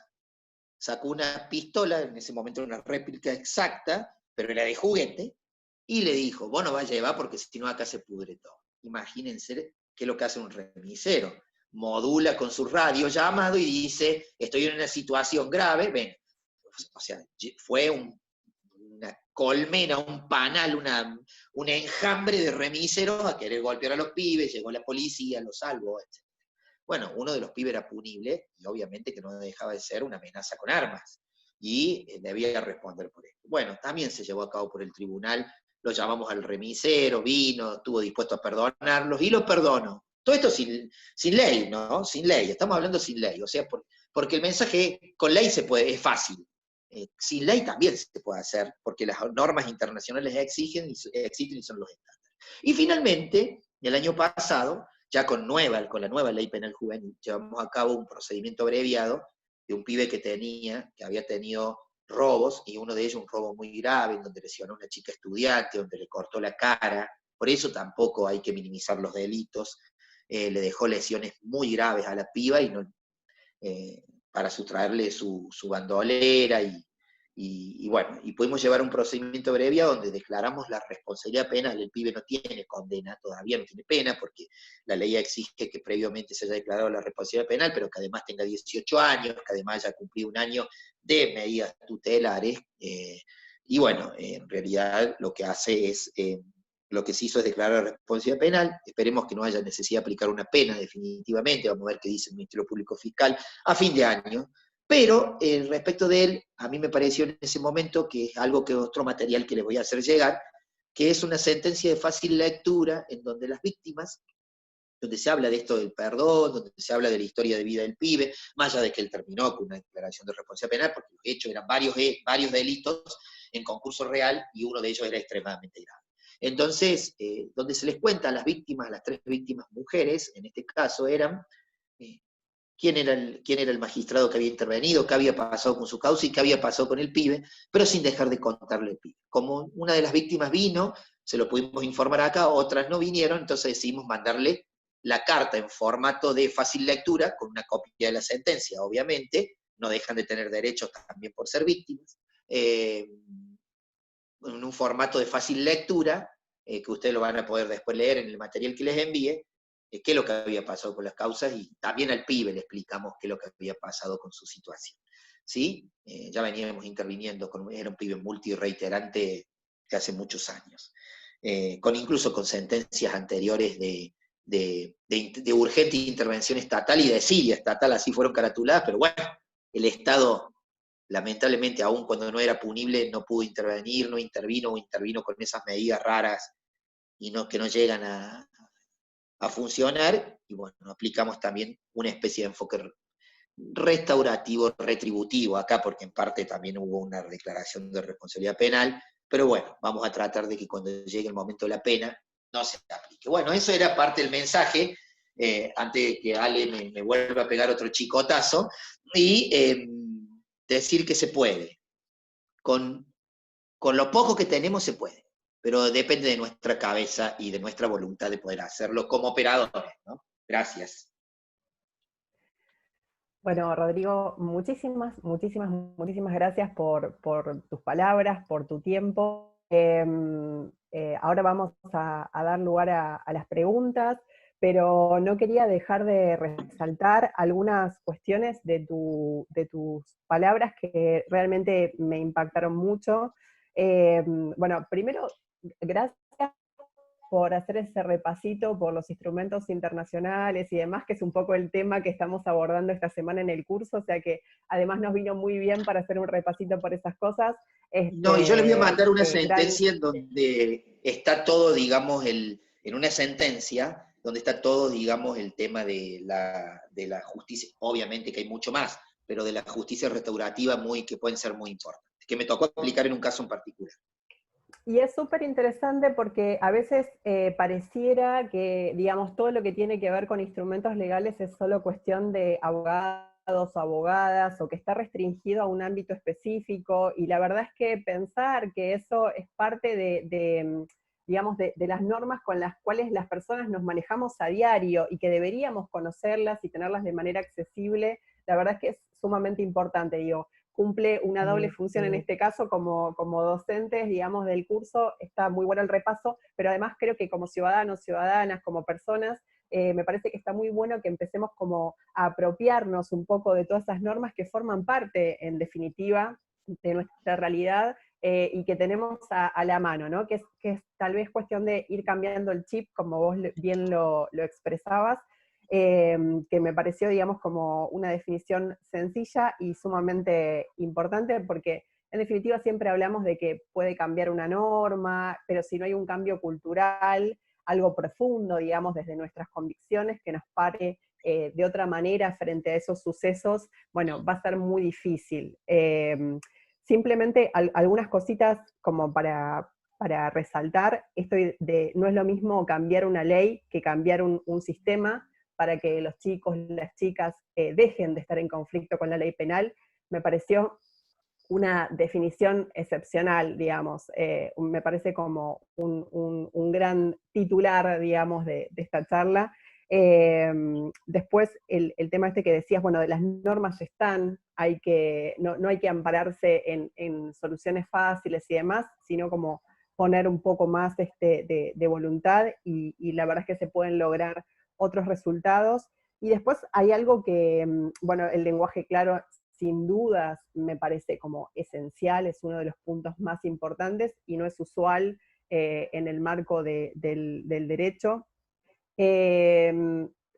sacó una pistola, en ese momento una réplica exacta, pero era de juguete, y le dijo, vos no vas a llevar porque si no acá se pudre todo. Imagínense qué es lo que hace un remisero. Modula con su radio llamado y dice, estoy en una situación grave. Ven, o sea, fue una colmena, un panal, un enjambre de remiseros a querer golpear a los pibes, llegó la policía, los salvó, etc. Bueno, uno de los pibes era punible, y obviamente que no dejaba de ser una amenaza con armas, y debía responder por esto. Bueno, también se llevó a cabo por el tribunal, lo llamamos al remisero, vino, estuvo dispuesto a perdonarlos, y los perdonó. Todo esto sin ley, ¿no? Sin ley, estamos hablando sin ley, o sea, porque el mensaje con ley se puede, es fácil. Sin ley también se puede hacer, porque las normas internacionales existen y son los estándares. Y finalmente, el año pasado, ya con la nueva ley penal juvenil, llevamos a cabo un procedimiento abreviado de un pibe que había tenido robos, y uno de ellos un robo muy grave, en donde lesionó a una chica estudiante, donde le cortó la cara. Por eso tampoco hay que minimizar los delitos. Le dejó lesiones muy graves a la piba, y no, para sustraerle su bandolera, y bueno, y pudimos llevar un procedimiento abreviado donde declaramos la responsabilidad penal. El pibe no tiene condena, todavía no tiene pena, porque la ley exige que previamente se haya declarado la responsabilidad penal, pero que además tenga 18 años, que además haya cumplido un año de medidas tutelares, y bueno, en realidad lo que hace es... lo que se hizo es declarar la responsabilidad penal. Esperemos que no haya necesidad de aplicar una pena definitivamente, vamos a ver qué dice el Ministerio Público Fiscal a fin de año. Pero respecto de él, a mí me pareció en ese momento que es algo que otro material que les voy a hacer llegar, que es una sentencia de fácil lectura en donde las víctimas donde se habla de esto del perdón, donde se habla de la historia de vida del pibe, más allá de que él terminó con una declaración de responsabilidad penal, porque los hechos eran varios delitos en concurso real, y uno de ellos era extremadamente grave. Entonces, donde se les cuenta a las víctimas, las 3 víctimas mujeres, en este caso eran, quién era el magistrado que había intervenido, qué había pasado con su causa y qué había pasado con el pibe, pero sin dejar de contarle al pibe. Como una de las víctimas vino, se lo pudimos informar acá, otras no vinieron, entonces decidimos mandarle la carta en formato de fácil lectura, con una copia de la sentencia, obviamente, no dejan de tener derechos también por ser víctimas, en un formato de fácil lectura, que ustedes lo van a poder después leer en el material que les envíe, qué es lo que había pasado con las causas, y también al pibe le explicamos qué es lo que había pasado con su situación. ¿Sí? Ya veníamos interviniendo, era un pibe multireiterante que hace muchos años, incluso con sentencias anteriores de urgente intervención estatal y de desidia estatal, así fueron caratuladas, pero bueno, el Estado, lamentablemente, aún cuando no era punible, no pudo intervenir, no intervino, o intervino con esas medidas raras y que no llegan a funcionar, y bueno, aplicamos también una especie de enfoque restaurativo, retributivo acá, porque en parte también hubo una declaración de responsabilidad penal, pero bueno, vamos a tratar de que cuando llegue el momento de la pena, no se aplique. Bueno, eso era parte del mensaje, antes de que Ale me vuelva a pegar otro chicotazo, y decir que se puede. Con lo poco que tenemos se puede, pero depende de nuestra cabeza y de nuestra voluntad de poder hacerlo como operadores, ¿no? Gracias. Bueno, Rodrigo, muchísimas gracias por tus palabras, por tu tiempo. Ahora vamos a dar lugar a las preguntas, pero no quería dejar de resaltar algunas cuestiones de tus palabras que realmente me impactaron mucho. Bueno, primero, gracias por hacer ese repasito por los instrumentos internacionales y demás, que es un poco el tema que estamos abordando esta semana en el curso, o sea que además nos vino muy bien para hacer un repasito por esas cosas. No, y yo les voy a mandar una sentencia en donde está todo, digamos, en una sentencia, donde está todo, digamos, el tema de la justicia, obviamente que hay mucho más, pero de la justicia restaurativa que pueden ser muy importantes, que me tocó aplicar en un caso en particular. Y es súper interesante porque a veces pareciera que, digamos, todo lo que tiene que ver con instrumentos legales es solo cuestión de abogados o abogadas, o que está restringido a un ámbito específico, y la verdad es que pensar que eso es parte digamos, de las normas con las cuales las personas nos manejamos a diario, y que deberíamos conocerlas y tenerlas de manera accesible, la verdad es que es sumamente importante, digo. Cumple una doble función en este caso como docentes, digamos, del curso. Está muy bueno el repaso, pero además creo que como ciudadanos, ciudadanas, como personas, me parece que está muy bueno que empecemos como a apropiarnos un poco de todas esas normas que forman parte, en definitiva, de nuestra realidad, y que tenemos a la mano, ¿no? Que es tal vez cuestión de ir cambiando el chip, como vos bien lo expresabas, que me pareció, digamos, como una definición sencilla y sumamente importante, porque en definitiva siempre hablamos de que puede cambiar una norma, pero si no hay un cambio cultural, algo profundo, digamos, desde nuestras convicciones, que nos pare de otra manera frente a esos sucesos, bueno, va a ser muy difícil. Simplemente algunas cositas como para resaltar, no es lo mismo cambiar una ley que cambiar un sistema, para que los chicos, las chicas dejen de estar en conflicto con la ley penal. Me pareció una definición excepcional, digamos. Me parece como un gran titular, digamos, de esta charla. Después, el tema este que decías, bueno, de las normas ya están, no hay que ampararse en soluciones fáciles y demás, sino como poner un poco más de voluntad, y la verdad es que se pueden lograr otros resultados. Y después hay algo que, bueno, el lenguaje claro, sin dudas, me parece como esencial, es uno de los puntos más importantes, y no es usual en el marco del derecho.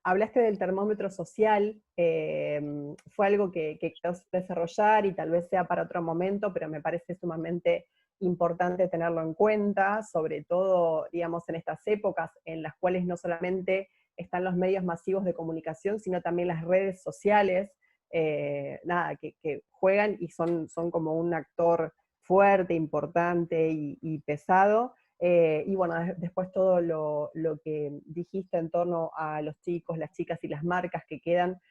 Hablaste del termómetro social, fue algo que quiero desarrollar, y tal vez sea para otro momento, pero me parece sumamente importante tenerlo en cuenta, sobre todo, digamos, en estas épocas en las cuales no solamente están los medios masivos de comunicación, sino también las redes sociales, que juegan y son como un actor fuerte, importante y pesado. Y bueno, después todo lo que dijiste en torno a los chicos, las chicas y las marcas que quedan,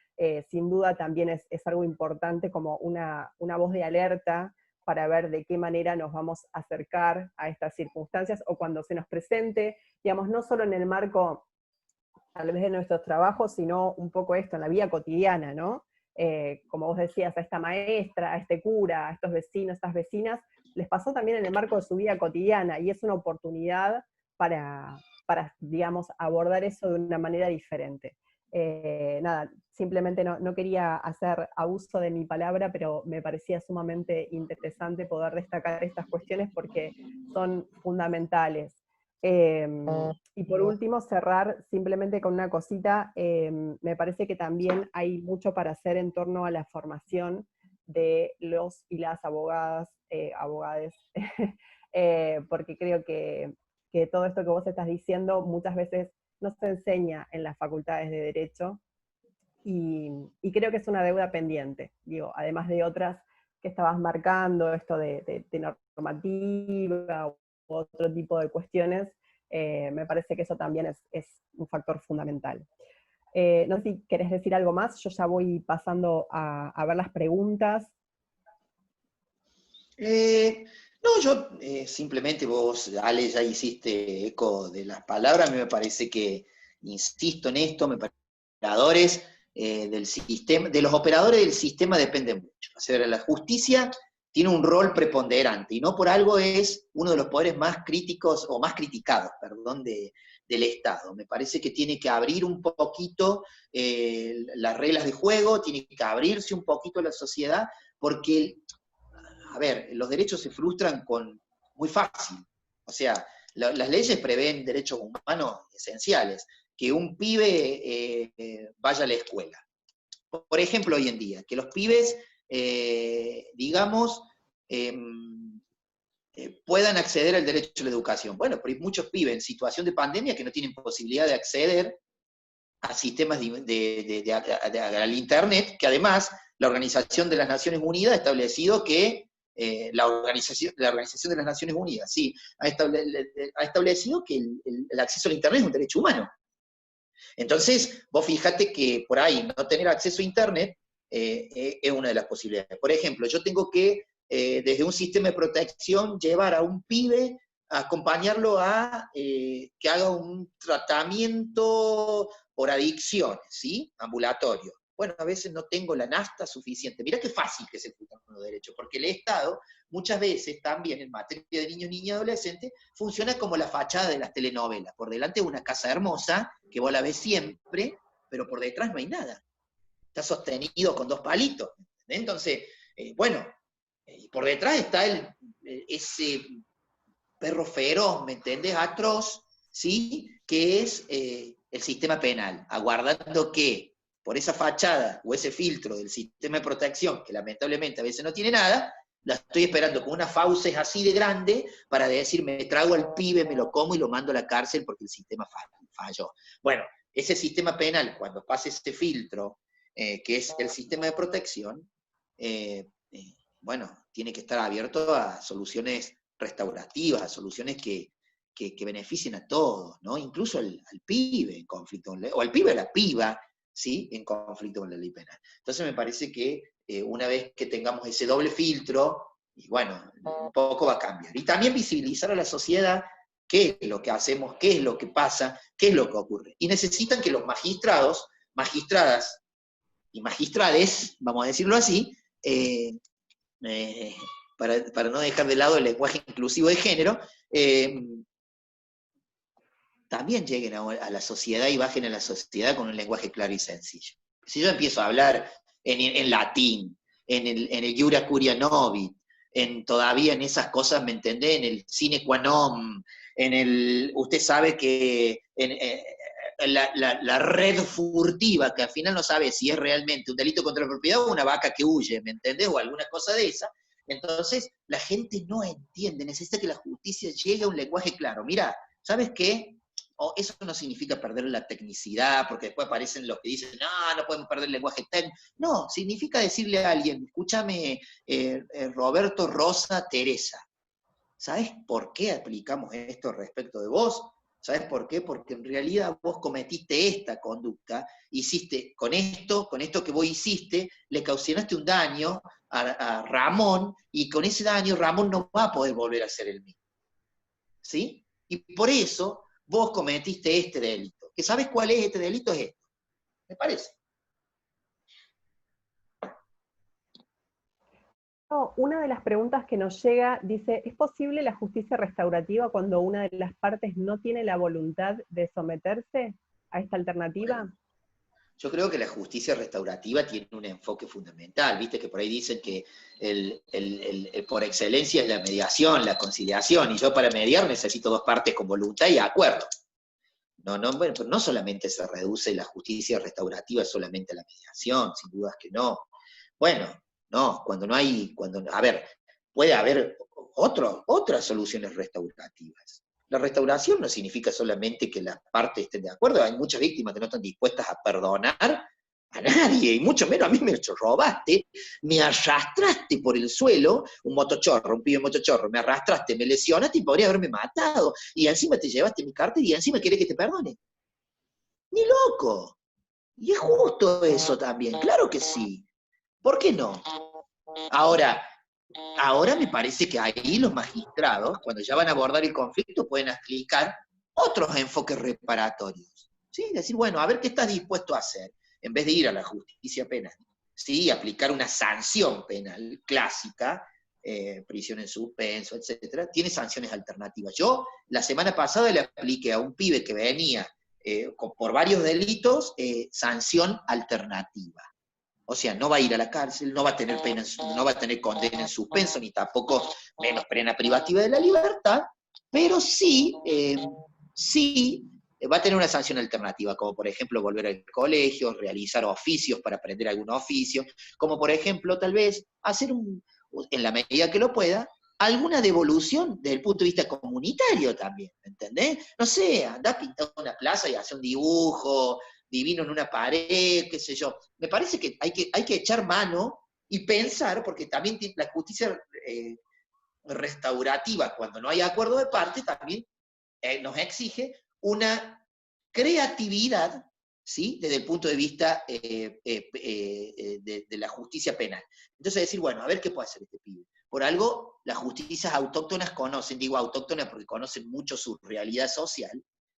sin duda también es algo importante, como una voz de alerta para ver de qué manera nos vamos a acercar a estas circunstancias, o cuando se nos presente, digamos, no solo en el marco tal vez de nuestros trabajos, sino un poco esto, en la vida cotidiana, ¿no? Como vos decías, a esta maestra, a este cura, a estos vecinos, estas vecinas, les pasó también en el marco de su vida cotidiana, y es una oportunidad para digamos, abordar eso de una manera diferente. Simplemente no quería hacer abuso de mi palabra, pero me parecía sumamente interesante poder destacar estas cuestiones porque son fundamentales. Y por último, cerrar simplemente con una cosita. Me parece que también hay mucho para hacer en torno a la formación de los y las abogadas, abogades, porque creo que todo esto que vos estás diciendo muchas veces no se enseña en las facultades de Derecho, y creo que es una deuda pendiente, digo, además de otras que estabas marcando, esto de normativa u otro tipo de cuestiones. Me parece que eso también es un factor fundamental. No sé si querés decir algo más, yo ya voy pasando a ver las preguntas. No, yo simplemente vos, Ale, ya hiciste eco de las palabras. A mí me parece que, insisto en esto, me parece que los operadores del sistema, de los operadores del sistema dependen mucho. O sea, la justicia tiene un rol preponderante, y no por algo es uno de los poderes más críticos, o más criticados, perdón, del Estado. Me parece que tiene que abrir un poquito las reglas de juego, tiene que abrirse un poquito la sociedad, porque, a ver, los derechos se frustran muy fácil. O sea, las leyes prevén derechos humanos esenciales, que un pibe vaya a la escuela. Por ejemplo, hoy en día, que los pibes, digamos, puedan acceder al derecho a la educación. Bueno, pero hay muchos pibes en situación de pandemia que no tienen posibilidad de acceder a sistemas al Internet, que además la Organización de las Naciones Unidas ha establecido que la Organización de las Naciones Unidas, sí, ha establecido que el acceso al Internet es un derecho humano. Entonces, vos fíjate que por ahí no tener acceso a Internet es una de las posibilidades. Por ejemplo, yo tengo que, desde un sistema de protección, llevar a un pibe, acompañarlo a que haga un tratamiento por adicciones, ¿sí? Ambulatorio. Bueno, a veces no tengo la nafta suficiente. Mirá qué fácil que se juntan con los derechos, porque el Estado muchas veces también en materia de niños, niñas y adolescentes funciona como la fachada de las telenovelas. Por delante una casa hermosa, que vos la ves siempre, pero por detrás no hay nada. Está sostenido con 2 palitos. Entonces, bueno, por detrás está ese perro feroz, ¿me entendés? Atroz, ¿sí? Que es el sistema penal, aguardando que por esa fachada o ese filtro del sistema de protección, que lamentablemente a veces no tiene nada, la estoy esperando con unas fauces así de grande para decir, me trago al pibe, me lo como y lo mando a la cárcel porque el sistema falló. Bueno, ese sistema penal, cuando pase este filtro, que es el sistema de protección, bueno, tiene que estar abierto a soluciones restaurativas, a soluciones que beneficien a todos, ¿no? Incluso al pibe en conflicto, o al pibe o a la piba, ¿sí? En conflicto con la ley penal. Entonces me parece que una vez que tengamos ese doble filtro, y bueno, un poco va a cambiar. Y también visibilizar a la sociedad qué es lo que hacemos, qué es lo que pasa, qué es lo que ocurre. Y necesitan que los magistrados, magistradas y magistrades, vamos a decirlo así, para no dejar de lado el lenguaje inclusivo de género, también lleguen a la sociedad y bajen a la sociedad con un lenguaje claro y sencillo. Si yo empiezo a hablar en latín, en el Iura Curia Novit, todavía en esas cosas, ¿me entendés? En el sine qua non, usted sabe que la red furtiva, que al final no sabe si es realmente un delito contra la propiedad o una vaca que huye, ¿me entendés? O alguna cosa de esa. Entonces, la gente no entiende, necesita que la justicia llegue a un lenguaje claro. Mira, ¿sabes qué? eso no significa perder la tecnicidad, porque después aparecen los que dicen, no podemos perder el lenguaje técnico. No, significa decirle a alguien, escúchame, Roberto, Rosa, Teresa, ¿sabes por qué aplicamos esto respecto de vos? ¿Sabes por qué? Porque en realidad vos cometiste esta conducta, hiciste con esto que vos hiciste, le ocasionaste un daño a Ramón, y con ese daño Ramón no va a poder volver a ser el mismo. ¿Sí? Y por eso vos cometiste este delito. ¿Que sabes cuál es este delito? Es esto. ¿Me parece? Una de las preguntas que nos llega dice, ¿es posible la justicia restaurativa cuando una de las partes no tiene la voluntad de someterse a esta alternativa? Bueno, yo creo que la justicia restaurativa tiene un enfoque fundamental. Viste que por ahí dicen que por excelencia es la mediación, la conciliación, y yo para mediar necesito dos partes con voluntad y acuerdo. Bueno, pero no solamente se reduce la justicia restaurativa solamente a la mediación, sin dudas que no. Bueno, no, a ver, puede haber otras soluciones restaurativas. La restauración no significa solamente que las partes estén de acuerdo, hay muchas víctimas que no están dispuestas a perdonar a nadie, y mucho menos a mí me robaste, me arrastraste por el suelo, un pibe motochorro, me arrastraste, me lesionaste y podría haberme matado, y encima te llevaste mi cartera y encima querés que te perdone. Ni loco. Y es justo eso también, claro que sí. ¿Por qué no? Ahora me parece que ahí los magistrados, cuando ya van a abordar el conflicto, pueden aplicar otros enfoques reparatorios. ¿Sí? Decir, bueno, a ver qué estás dispuesto a hacer, en vez de ir a la justicia penal. ¿Sí? Aplicar una sanción penal clásica, prisión en suspenso, etc. Tiene sanciones alternativas. Yo, la semana pasada, le apliqué a un pibe que venía por varios delitos, sanción alternativa. O sea, no va a ir a la cárcel, no va a tener no va a tener condena en suspenso, ni tampoco menos pena privativa de la libertad, pero sí va a tener una sanción alternativa, como por ejemplo volver al colegio, realizar oficios para aprender algún oficio, como por ejemplo tal vez hacer en la medida que lo pueda, alguna devolución desde el punto de vista comunitario también, ¿entendés? No sé, andá a pintar una plaza y hacer un dibujo divino en una pared, qué sé yo. Me parece que hay que echar mano y pensar, porque también la justicia restaurativa, cuando no hay acuerdo de parte, también nos exige una creatividad, ¿sí? Desde el punto de vista de la justicia penal. Entonces decir, bueno, a ver qué puede hacer este pibe. Por algo, las justicias autóctonas conocen, digo autóctonas porque conocen mucho su realidad social.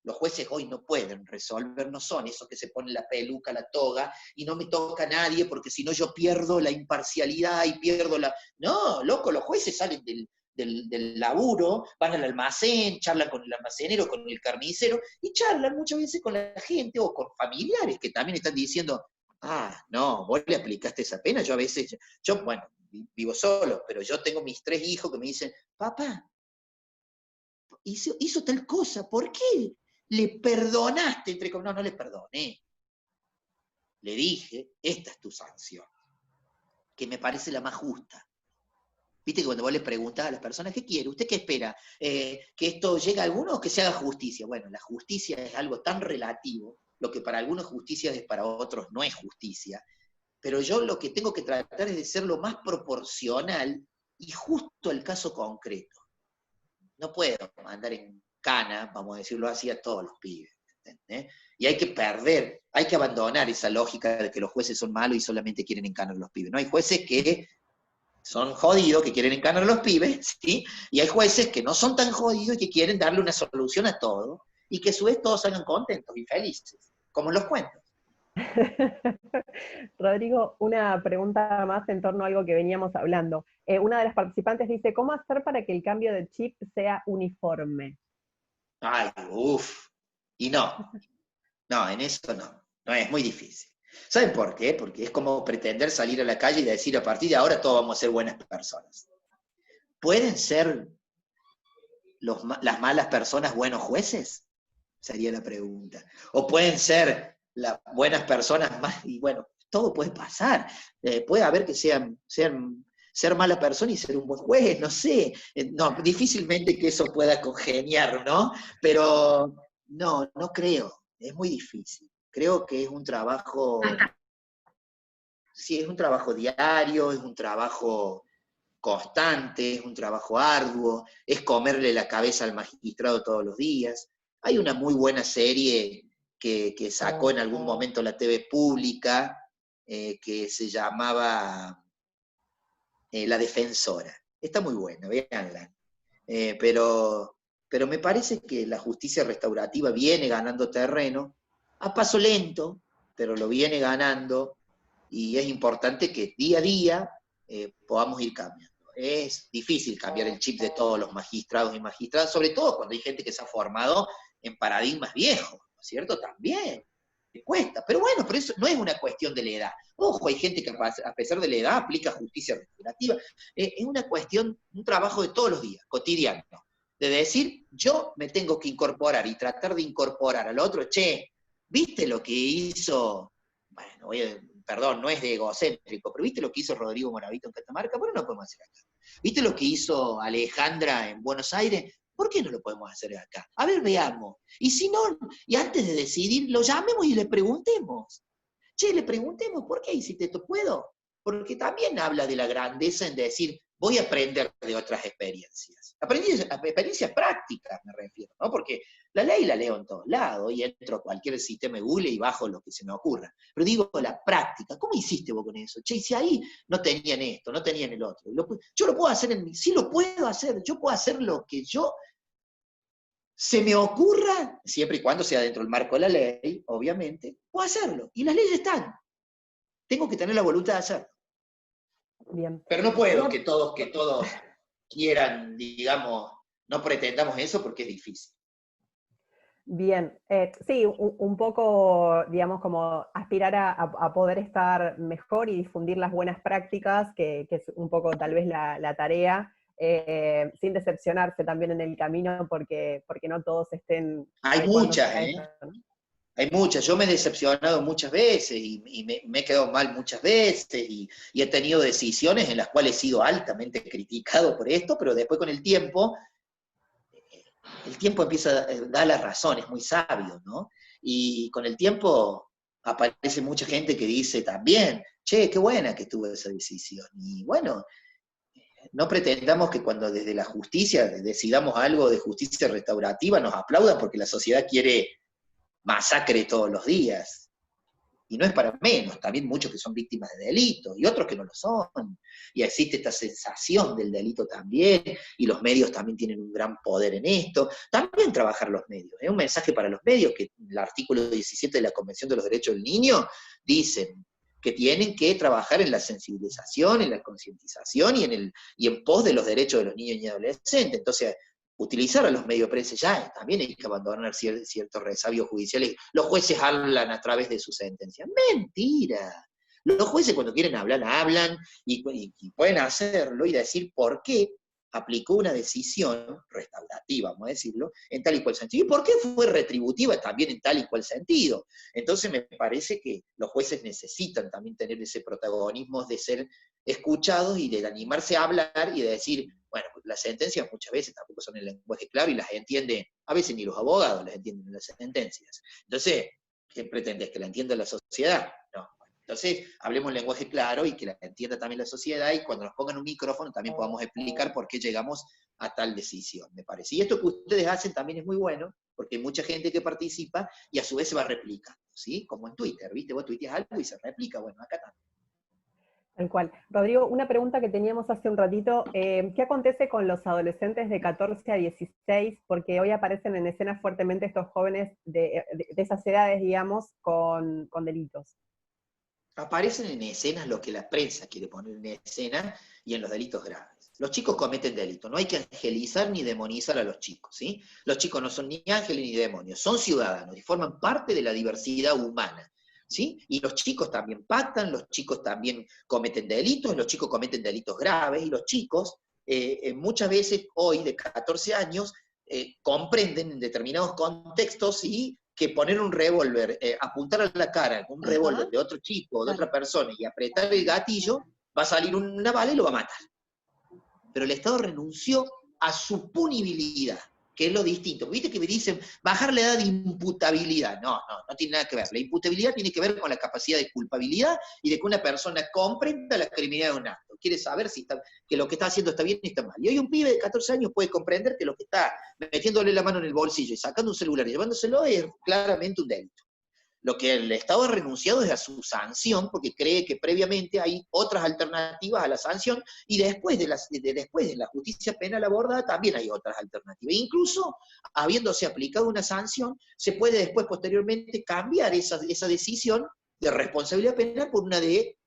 Los jueces hoy no pueden resolver, no son esos que se ponen la peluca, la toga, y no me toca a nadie porque si no yo pierdo la imparcialidad y pierdo la... No, loco, los jueces salen del laburo, van al almacén, charlan con el almacenero, con el carnicero, y charlan muchas veces con la gente o con familiares que también están diciendo, no, vos le aplicaste esa pena. Yo a veces, bueno, vivo solo, pero yo tengo mis 3 hijos que me dicen, papá, hizo tal cosa, ¿por qué le perdonaste? No le perdoné. Le dije, esta es tu sanción, que me parece la más justa. Viste que cuando vos le preguntás a las personas, ¿qué quiere? ¿Usted qué espera? ¿Que esto llegue a alguno o que se haga justicia? Bueno, la justicia es algo tan relativo, lo que para algunos justicia es para otros no es justicia, pero yo lo que tengo que tratar es de ser lo más proporcional y justo al caso concreto. No puedo mandar en cana, vamos a decirlo así, a todos los pibes, ¿entendés? Y hay que abandonar esa lógica de que los jueces son malos y solamente quieren encanar a los pibes. No, hay jueces que son jodidos, que quieren encanar a los pibes, ¿sí? Y hay jueces que no son tan jodidos y que quieren darle una solución a todo, y que a su vez todos salgan contentos y felices, como en los cuentos. Rodrigo, una pregunta más en torno a algo que veníamos hablando. Una de las participantes dice, ¿cómo hacer para que el cambio de chip sea uniforme? Ay, y no, en eso no es muy difícil. ¿Saben por qué? Porque es como pretender salir a la calle y decir, a partir de ahora todos vamos a ser buenas personas. ¿Pueden ser las malas personas buenos jueces? Sería la pregunta. ¿O pueden ser las buenas personas más? Y bueno, todo puede pasar. Puede haber que ser mala persona y ser un buen juez, no sé. No, difícilmente que eso pueda congeniar, ¿no? Pero No, no creo, es muy difícil. Creo que es un trabajo, sí, es un trabajo diario, es un trabajo constante, es un trabajo arduo, es comerle la cabeza al magistrado todos los días. Hay una muy buena serie que sacó en algún momento la TV pública, que se llamaba La Defensora. Está muy buena, véanla. Pero me parece que la justicia restaurativa viene ganando terreno, a paso lento, pero lo viene ganando, y es importante que día a día podamos ir cambiando. Es difícil cambiar el chip de todos los magistrados y magistradas, sobre todo cuando hay gente que se ha formado en paradigmas viejos, ¿no es cierto? También le cuesta, pero bueno, pero eso no es una cuestión de la edad. Ojo, hay gente que a pesar de la edad aplica justicia restaurativa. Es una cuestión, un trabajo de todos los días, cotidiano, de decir, yo me tengo que incorporar y tratar de incorporar al otro. Che, ¿viste lo que hizo? Bueno, perdón, no es de egocéntrico, pero ¿viste lo que hizo Rodrigo Moravito en Catamarca? ¿Por qué no lo podemos hacer acá? ¿Viste lo que hizo Alejandra en Buenos Aires? ¿Por qué no lo podemos hacer acá? A ver, veamos. Y si no, y antes de decidir, lo llamemos y le preguntemos. Che, le preguntemos, ¿por qué hiciste esto? ¿Puedo? Porque también habla de la grandeza en decir, voy a aprender de otras experiencias. Experiencias prácticas me refiero, ¿no? Porque la ley la leo en todos lados, y entro a cualquier sistema de Google y bajo lo que se me ocurra. Pero digo, la práctica, ¿cómo hiciste vos con eso? Che, si ahí no tenían esto, no tenían el otro. Yo lo puedo hacer sí lo puedo hacer, yo puedo hacer lo que yo se me ocurra, siempre y cuando sea dentro del marco de la ley, obviamente, puedo hacerlo. Y las leyes están. Tengo que tener la voluntad de hacerlo. Bien. Pero no puedo que todos quieran, digamos, no pretendamos eso porque es difícil. Bien, sí, un poco, digamos, como aspirar a poder estar mejor y difundir las buenas prácticas, que es un poco tal vez la tarea, sin decepcionarse también en el camino, porque no todos estén... Hay muchas, ¿no? Hay muchas. Yo me he decepcionado muchas veces y me he quedado mal muchas veces y he tenido decisiones en las cuales he sido altamente criticado por esto, pero después con el tiempo empieza a dar la razón, es muy sabio, ¿no? Y con el tiempo aparece mucha gente que dice también, che, qué buena que tuvo esa decisión. Y bueno, no pretendamos que cuando desde la justicia decidamos algo de justicia restaurativa nos aplaudan porque la sociedad quiere masacre todos los días. Y no es para menos, también muchos que son víctimas de delitos, y otros que no lo son. Y existe esta sensación del delito también, y los medios también tienen un gran poder en esto. También trabajar los medios. Es un mensaje para los medios, que el artículo 17 de la Convención de los Derechos del Niño dicen que tienen que trabajar en la sensibilización, en la concientización y en pos de los derechos de los niños y adolescentes. Entonces, utilizar a los medios prensa ya, también hay que abandonar ciertos resabios judiciales. Los jueces hablan a través de sus sentencias. ¡Mentira! Los jueces cuando quieren hablar, hablan y pueden hacerlo y decir por qué aplicó una decisión restaurativa, vamos a decirlo, en tal y cual sentido. ¿Y por qué fue retributiva también en tal y cual sentido? Entonces me parece que los jueces necesitan también tener ese protagonismo de ser escuchados y de animarse a hablar y de decir, bueno, las sentencias muchas veces tampoco son en lenguaje claro y las entienden, a veces ni los abogados las entienden en las sentencias. Entonces, ¿qué pretendes? ¿Que la entienda la sociedad? No. Entonces, hablemos en lenguaje claro y que la entienda también la sociedad, y cuando nos pongan un micrófono también podamos explicar por qué llegamos a tal decisión, me parece. Y esto que ustedes hacen también es muy bueno, porque hay mucha gente que participa y a su vez se va replicando, ¿sí? Como en Twitter, ¿viste? Vos tuiteas algo y se replica, bueno, acá también. Tal cual. Rodrigo, una pregunta que teníamos hace un ratito, ¿qué acontece con los adolescentes de 14 a 16? Porque hoy aparecen en escena fuertemente estos jóvenes de esas edades, digamos, con delitos. Aparecen en escenas lo que la prensa quiere poner en escena y en los delitos graves. Los chicos cometen delitos, no hay que angelizar ni demonizar a los chicos, ¿sí? Los chicos no son ni ángeles ni demonios, son ciudadanos y forman parte de la diversidad humana, ¿sí? Y los chicos también pactan, los chicos también cometen delitos, los chicos cometen delitos graves, y los chicos muchas veces hoy de 14 años comprenden en determinados contextos y que poner un revólver, apuntar a la cara con un revólver de otro chico o de otra persona y apretar el gatillo, va a salir una bala y lo va a matar. Pero el Estado renunció a su punibilidad. que es lo distinto. Viste que me dicen, bajar la edad de imputabilidad. No tiene nada que ver. La imputabilidad tiene que ver con la capacidad de culpabilidad y de que una persona comprenda la criminalidad de un acto. Quiere saber que lo que está haciendo está bien y está mal. Y hoy un pibe de 14 años puede comprender que lo que está metiéndole la mano en el bolsillo y sacando un celular y llevándoselo es claramente un delito. Lo que el Estado ha renunciado es a su sanción, porque cree que previamente hay otras alternativas a la sanción, y después de la justicia penal abordada también hay otras alternativas. Incluso, habiéndose aplicado una sanción, se puede después, posteriormente, cambiar esa decisión de responsabilidad penal por una de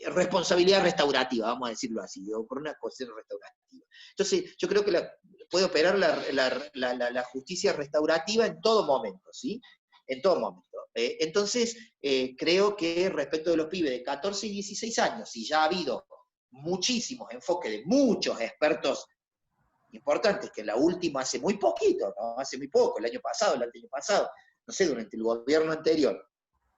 responsabilidad restaurativa, vamos a decirlo así, o por una cuestión restaurativa. Entonces, yo creo que puede operar la justicia restaurativa en todo momento, ¿sí? En todo momento. Entonces, creo que respecto de los pibes de 14 y 16 años, y ya ha habido muchísimos enfoques de muchos expertos importantes, que la última hace muy poquito, ¿no? Hace muy poco, el año pasado, no sé, durante el gobierno anterior,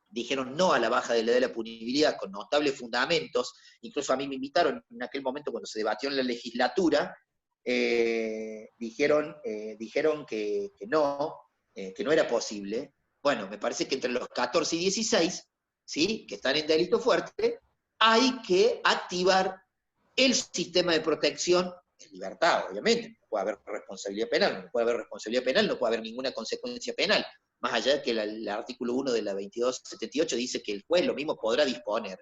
dijeron no a la baja de la edad de la punibilidad con notables fundamentos. Incluso a mí me invitaron en aquel momento cuando se debatió en la legislatura, dijeron que no era posible. Bueno, me parece que entre los 14 y 16, ¿sí?, que están en delito fuerte, hay que activar el sistema de protección en libertad, obviamente. No puede haber responsabilidad penal, no puede haber ninguna consecuencia penal. Más allá de que el artículo 1 de la 2278 dice que el juez lo mismo podrá disponer,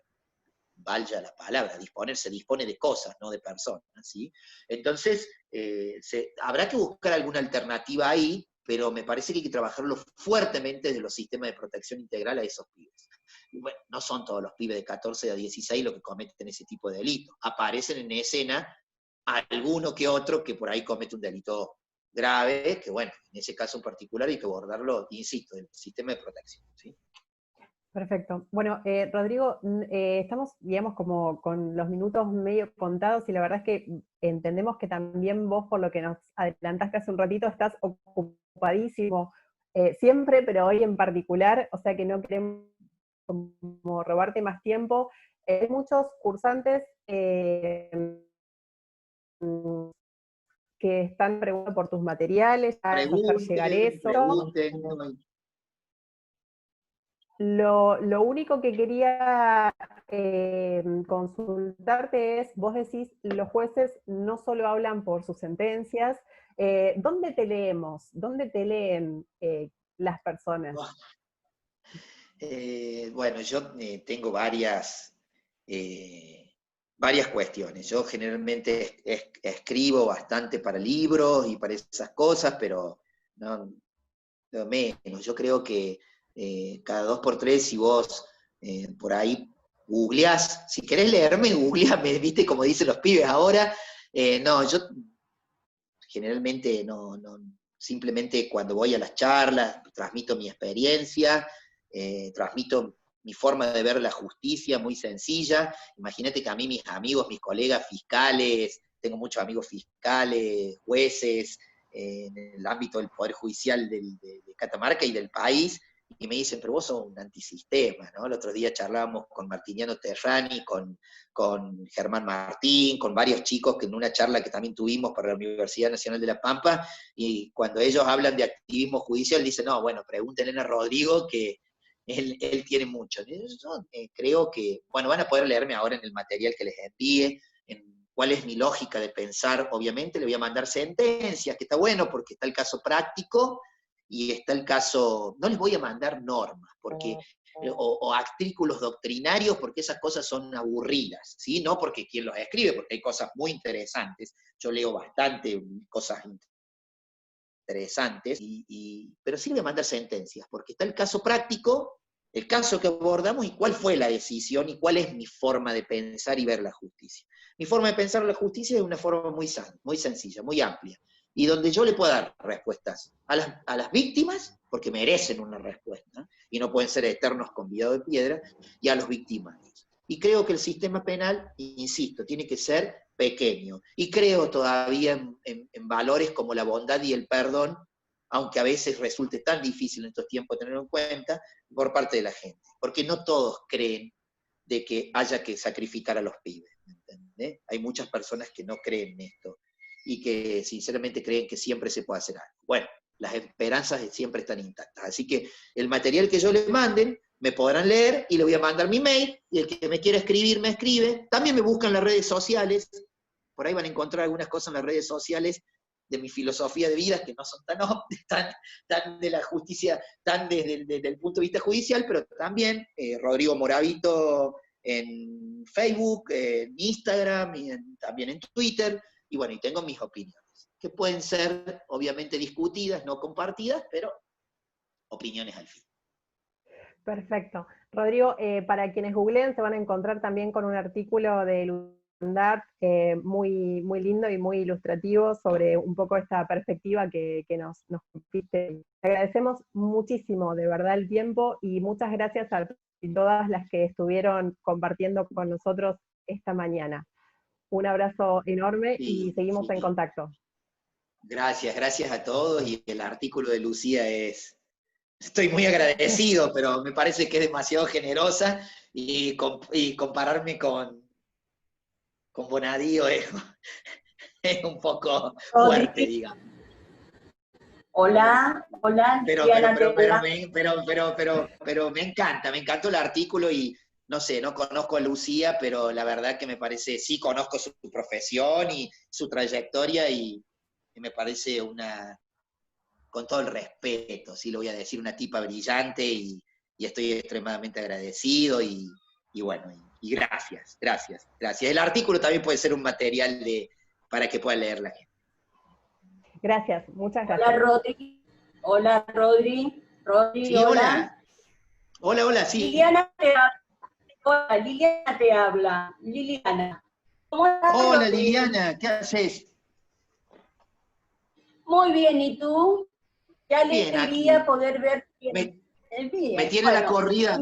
valga la palabra, disponer, se dispone de cosas, no de personas, ¿sí? Entonces, habrá que buscar alguna alternativa ahí, pero me parece que hay que trabajarlo fuertemente desde los sistemas de protección integral a esos pibes. Y bueno, no son todos los pibes de 14 a 16 los que cometen ese tipo de delitos. Aparecen en escena alguno que otro que por ahí comete un delito grave, que bueno, en ese caso en particular hay que abordarlo, insisto, en el sistema de protección, ¿sí? Perfecto. Bueno, Rodrigo, estamos, digamos, como con los minutos medio contados, y la verdad es que entendemos que también vos, por lo que nos adelantaste hace un ratito, estás ocupadísimo siempre, pero hoy en particular, o sea que no queremos como robarte más tiempo. Hay muchos cursantes que están preguntando por tus materiales, a hacer llegar eso. Lo único que quería consultarte es, vos decís, los jueces no solo hablan por sus sentencias, ¿dónde te leemos? ¿Dónde te leen las personas? Bueno, yo tengo varias cuestiones. Yo generalmente escribo bastante para libros y para esas cosas, pero no menos. Yo creo que cada 2x3, si vos por ahí googleás, si querés leerme, googleame, ¿viste? Como dicen los pibes ahora. No, yo generalmente simplemente cuando voy a las charlas, transmito mi experiencia, transmito mi forma de ver la justicia muy sencilla. Imagínate que a mí mis amigos, mis colegas fiscales, tengo muchos amigos fiscales, jueces, en el ámbito del Poder Judicial de Catamarca y del país, y me dicen, pero vos sos un antisistema, ¿no? El otro día charlábamos con Martiniano Terrani, con Germán Martín, con varios chicos que en una charla que también tuvimos para la Universidad Nacional de La Pampa, y cuando ellos hablan de activismo judicial, dicen, no, bueno, pregúntenle a Rodrigo que él tiene mucho. Yo creo que, bueno, van a poder leerme ahora en el material que les envíe, en cuál es mi lógica de pensar. Obviamente le voy a mandar sentencias, que está bueno porque está el caso práctico y está el caso, no les voy a mandar normas, porque o artículos doctrinarios, porque esas cosas son aburridas, ¿sí? No porque quien los escribe, porque hay cosas muy interesantes. Yo leo bastante cosas interesantes, pero sí le voy a mandar sentencias, porque está el caso práctico, el caso que abordamos y cuál fue la decisión y cuál es mi forma de pensar y ver la justicia. Mi forma de pensar la justicia es de una forma muy sencilla, muy amplia, y donde yo le puedo dar respuestas a las víctimas, porque merecen una respuesta, y no pueden ser eternos convidados de piedra, y a los victimarios. Y creo que el sistema penal, insisto, tiene que ser pequeño. Y creo todavía en valores como la bondad y el perdón, aunque a veces resulte tan difícil en estos tiempos tenerlo en cuenta, por parte de la gente. Porque no todos creen de que haya que sacrificar a los pibes, ¿entendés? Hay muchas personas que no creen en esto. y que sinceramente creen que siempre se puede hacer algo. Bueno, las esperanzas siempre están intactas. Así que el material que yo les manden, me podrán leer y le voy a mandar mi mail, y el que me quiera escribir, me escribe. También me buscan en las redes sociales, por ahí van a encontrar algunas cosas en las redes sociales de mi filosofía de vida, que no son tan de la justicia, tan desde el punto de vista judicial, pero también Rodrigo Moravito en Facebook, en Instagram, y también en Twitter, y bueno, y tengo mis opiniones, que pueden ser obviamente discutidas, no compartidas, pero opiniones al fin. Perfecto. Rodrigo, para quienes googleen se van a encontrar también con un artículo de Lundart muy, muy lindo y muy ilustrativo sobre un poco esta perspectiva que nos compite. Te agradecemos muchísimo, de verdad, el tiempo, y muchas gracias a todas las que estuvieron compartiendo con nosotros esta mañana. Un abrazo enorme y seguimos en contacto. Gracias a todos, y el artículo de Lucía estoy muy agradecido, pero me parece que es demasiado generosa, y compararme con Bonadío es un poco fuerte, digamos. Hola, pero me encantó el artículo, y no sé, no conozco a Lucía, pero la verdad que me parece, sí conozco su profesión y su trayectoria, y me parece con todo el respeto, sí lo voy a decir, una tipa brillante, y estoy extremadamente agradecido, y bueno, y gracias. El artículo también puede ser un material para que pueda leer la gente. Gracias, muchas gracias. Hola, Rodri. Sí, hola. Hola, sí. Liliana te habla. Liliana. ¿Cómo estás, hola, Rodri? Liliana, ¿qué haces? Muy bien, ¿y tú? Qué alegría poder ver bien. Me tiene la corrida,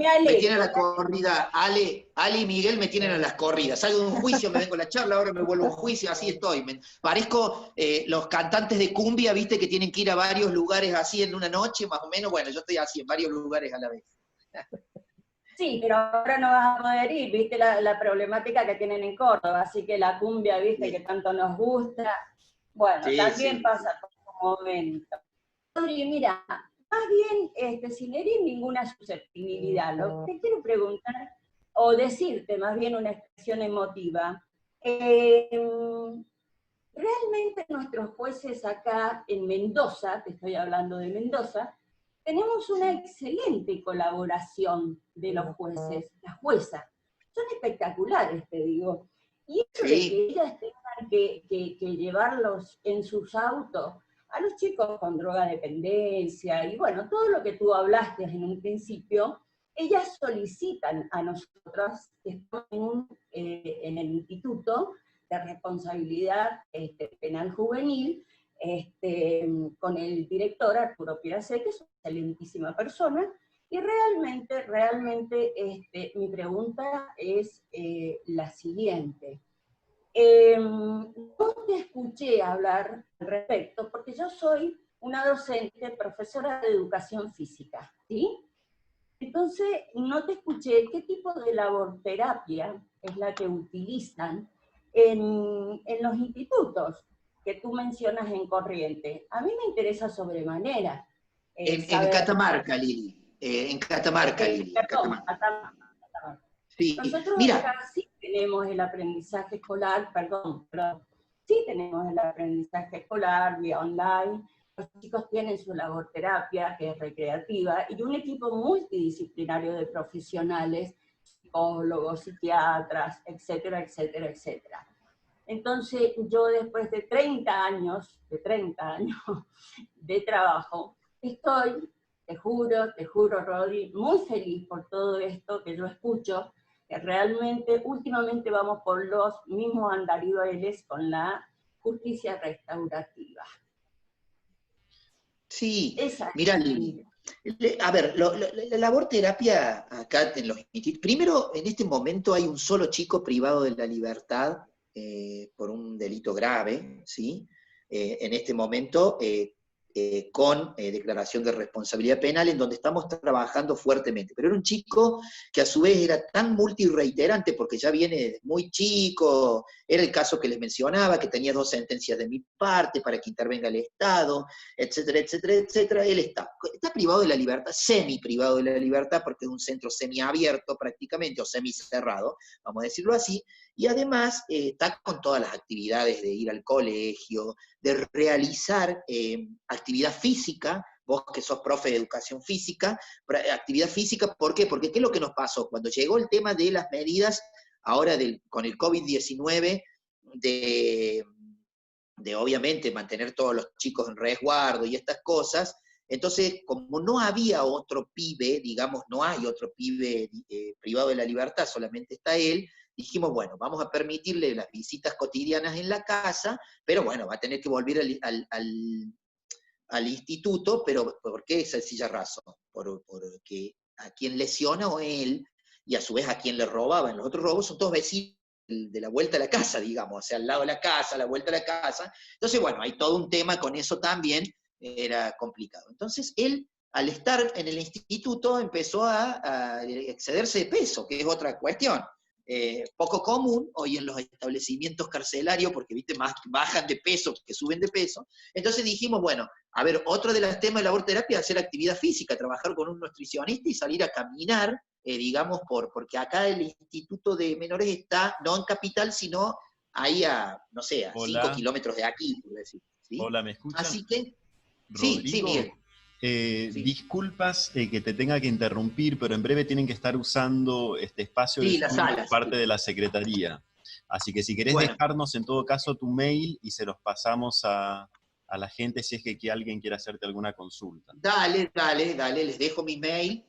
Ale y Miguel me tienen a las corridas. Salgo de un juicio, me vengo a la charla, ahora me vuelvo a un juicio, así estoy. Parezco los cantantes de cumbia, viste, que tienen que ir a varios lugares así en una noche, más o menos. Bueno, yo estoy así, en varios lugares a la vez. Sí, pero ahora no vas a poder ir, viste la problemática que tienen en Córdoba, así que la cumbia, viste, que tanto nos gusta. Bueno, también pasa por un momento. Rodri, mira, más bien, sin herir ninguna susceptibilidad, lo que te quiero preguntar, o decirte más bien una expresión emotiva, realmente nuestros jueces acá en Mendoza, te estoy hablando de Mendoza, tenemos una excelente colaboración de los jueces, las juezas, son espectaculares, te digo, y eso de que ellas tengan que llevarlos en sus autos, a los chicos con drogadependencia, y bueno, todo lo que tú hablaste en un principio, ellas solicitan a nosotras, que estamos en el Instituto de Responsabilidad Penal Juvenil, con el director Arturo Piracé, que es una excelentísima persona, y realmente mi pregunta es la siguiente. No te escuché hablar al respecto, porque yo soy una docente, profesora de educación física, ¿sí? Entonces, no te escuché qué tipo de laborterapia es la que utilizan en los institutos que tú mencionas en Corrientes. A mí me interesa sobremanera. En Catamarca, Lili. En Catamarca, Lili. Catamarca. Sí. Nosotros acá sí tenemos el aprendizaje escolar, sí tenemos el aprendizaje escolar vía online. Los chicos tienen su laborterapia, que es recreativa, y un equipo multidisciplinario de profesionales, psicólogos, psiquiatras, etcétera. Entonces, yo después de 30 años de trabajo, estoy, te juro, Rodri, muy feliz por todo esto que yo escucho, que realmente últimamente vamos por los mismos andariveles con la justicia restaurativa. Sí, mira, a ver, la laborterapia acá en los institutos, primero, en este momento hay un solo chico privado de la libertad por un delito grave, ¿sí? En este momento con declaración de responsabilidad penal, en donde estamos trabajando fuertemente. Pero era un chico que a su vez era tan multireiterante, porque ya viene desde muy chico, era el caso que les mencionaba, que tenía 2 sentencias de mi parte para que intervenga el Estado, etcétera, etcétera, etcétera. Él está privado de la libertad, semi privado de la libertad, porque es un centro semiabierto prácticamente, o semicerrado, vamos a decirlo así, y además está con todas las actividades de ir al colegio, de realizar actividad física, vos que sos profe de educación física, actividad física, ¿por qué? Porque ¿qué es lo que nos pasó? Cuando llegó el tema de las medidas, ahora con el COVID-19, de obviamente mantener todos los chicos en resguardo y estas cosas, entonces, como no había otro pibe, digamos, no hay otro pibe privado de la libertad, solamente está él, dijimos, bueno, vamos a permitirle las visitas cotidianas en la casa, pero bueno, va a tener que volver al instituto, pero ¿por qué? Sencilla razón, porque a quien lesionó él, y a su vez a quien le robaban, los otros robos son todos vecinos de la vuelta a la casa, digamos, o sea, al lado de la casa, a la vuelta a la casa. Entonces, bueno, hay todo un tema con eso también, era complicado. Entonces, él, al estar en el instituto, empezó a excederse de peso, que es otra cuestión. Poco común hoy en los establecimientos carcelarios, porque viste, más bajan de peso que suben de peso. Entonces dijimos, bueno, a ver, otro de los temas de laborterapia es hacer actividad física, trabajar con un nutricionista y salir a caminar, digamos, porque acá el Instituto de Menores está no en Capital, sino ahí a, no sé, a 5 kilómetros de aquí, por decir. ¿Sí? Hola, ¿me escuchas? Así que, Rodrigo, sí, Miguel. Sí. Disculpas que te tenga que interrumpir, pero en breve tienen que estar usando este espacio de sala, parte de la Secretaría. Así que si querés dejarnos en todo caso tu mail y se los pasamos a la gente si es que alguien quiere hacerte alguna consulta. Dale, les dejo mi mail.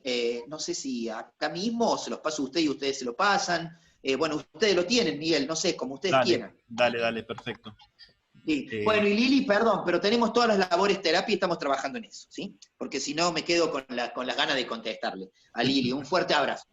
No sé si acá mismo se los paso a ustedes y ustedes se lo pasan. Bueno, ustedes lo tienen, Miguel, no sé, como ustedes quieran. Dale, perfecto. Sí. Bueno, y Lili, perdón, pero tenemos todas las labores terapia y estamos trabajando en eso, ¿sí? Porque si no me quedo con las ganas de contestarle a Lili. Un fuerte abrazo.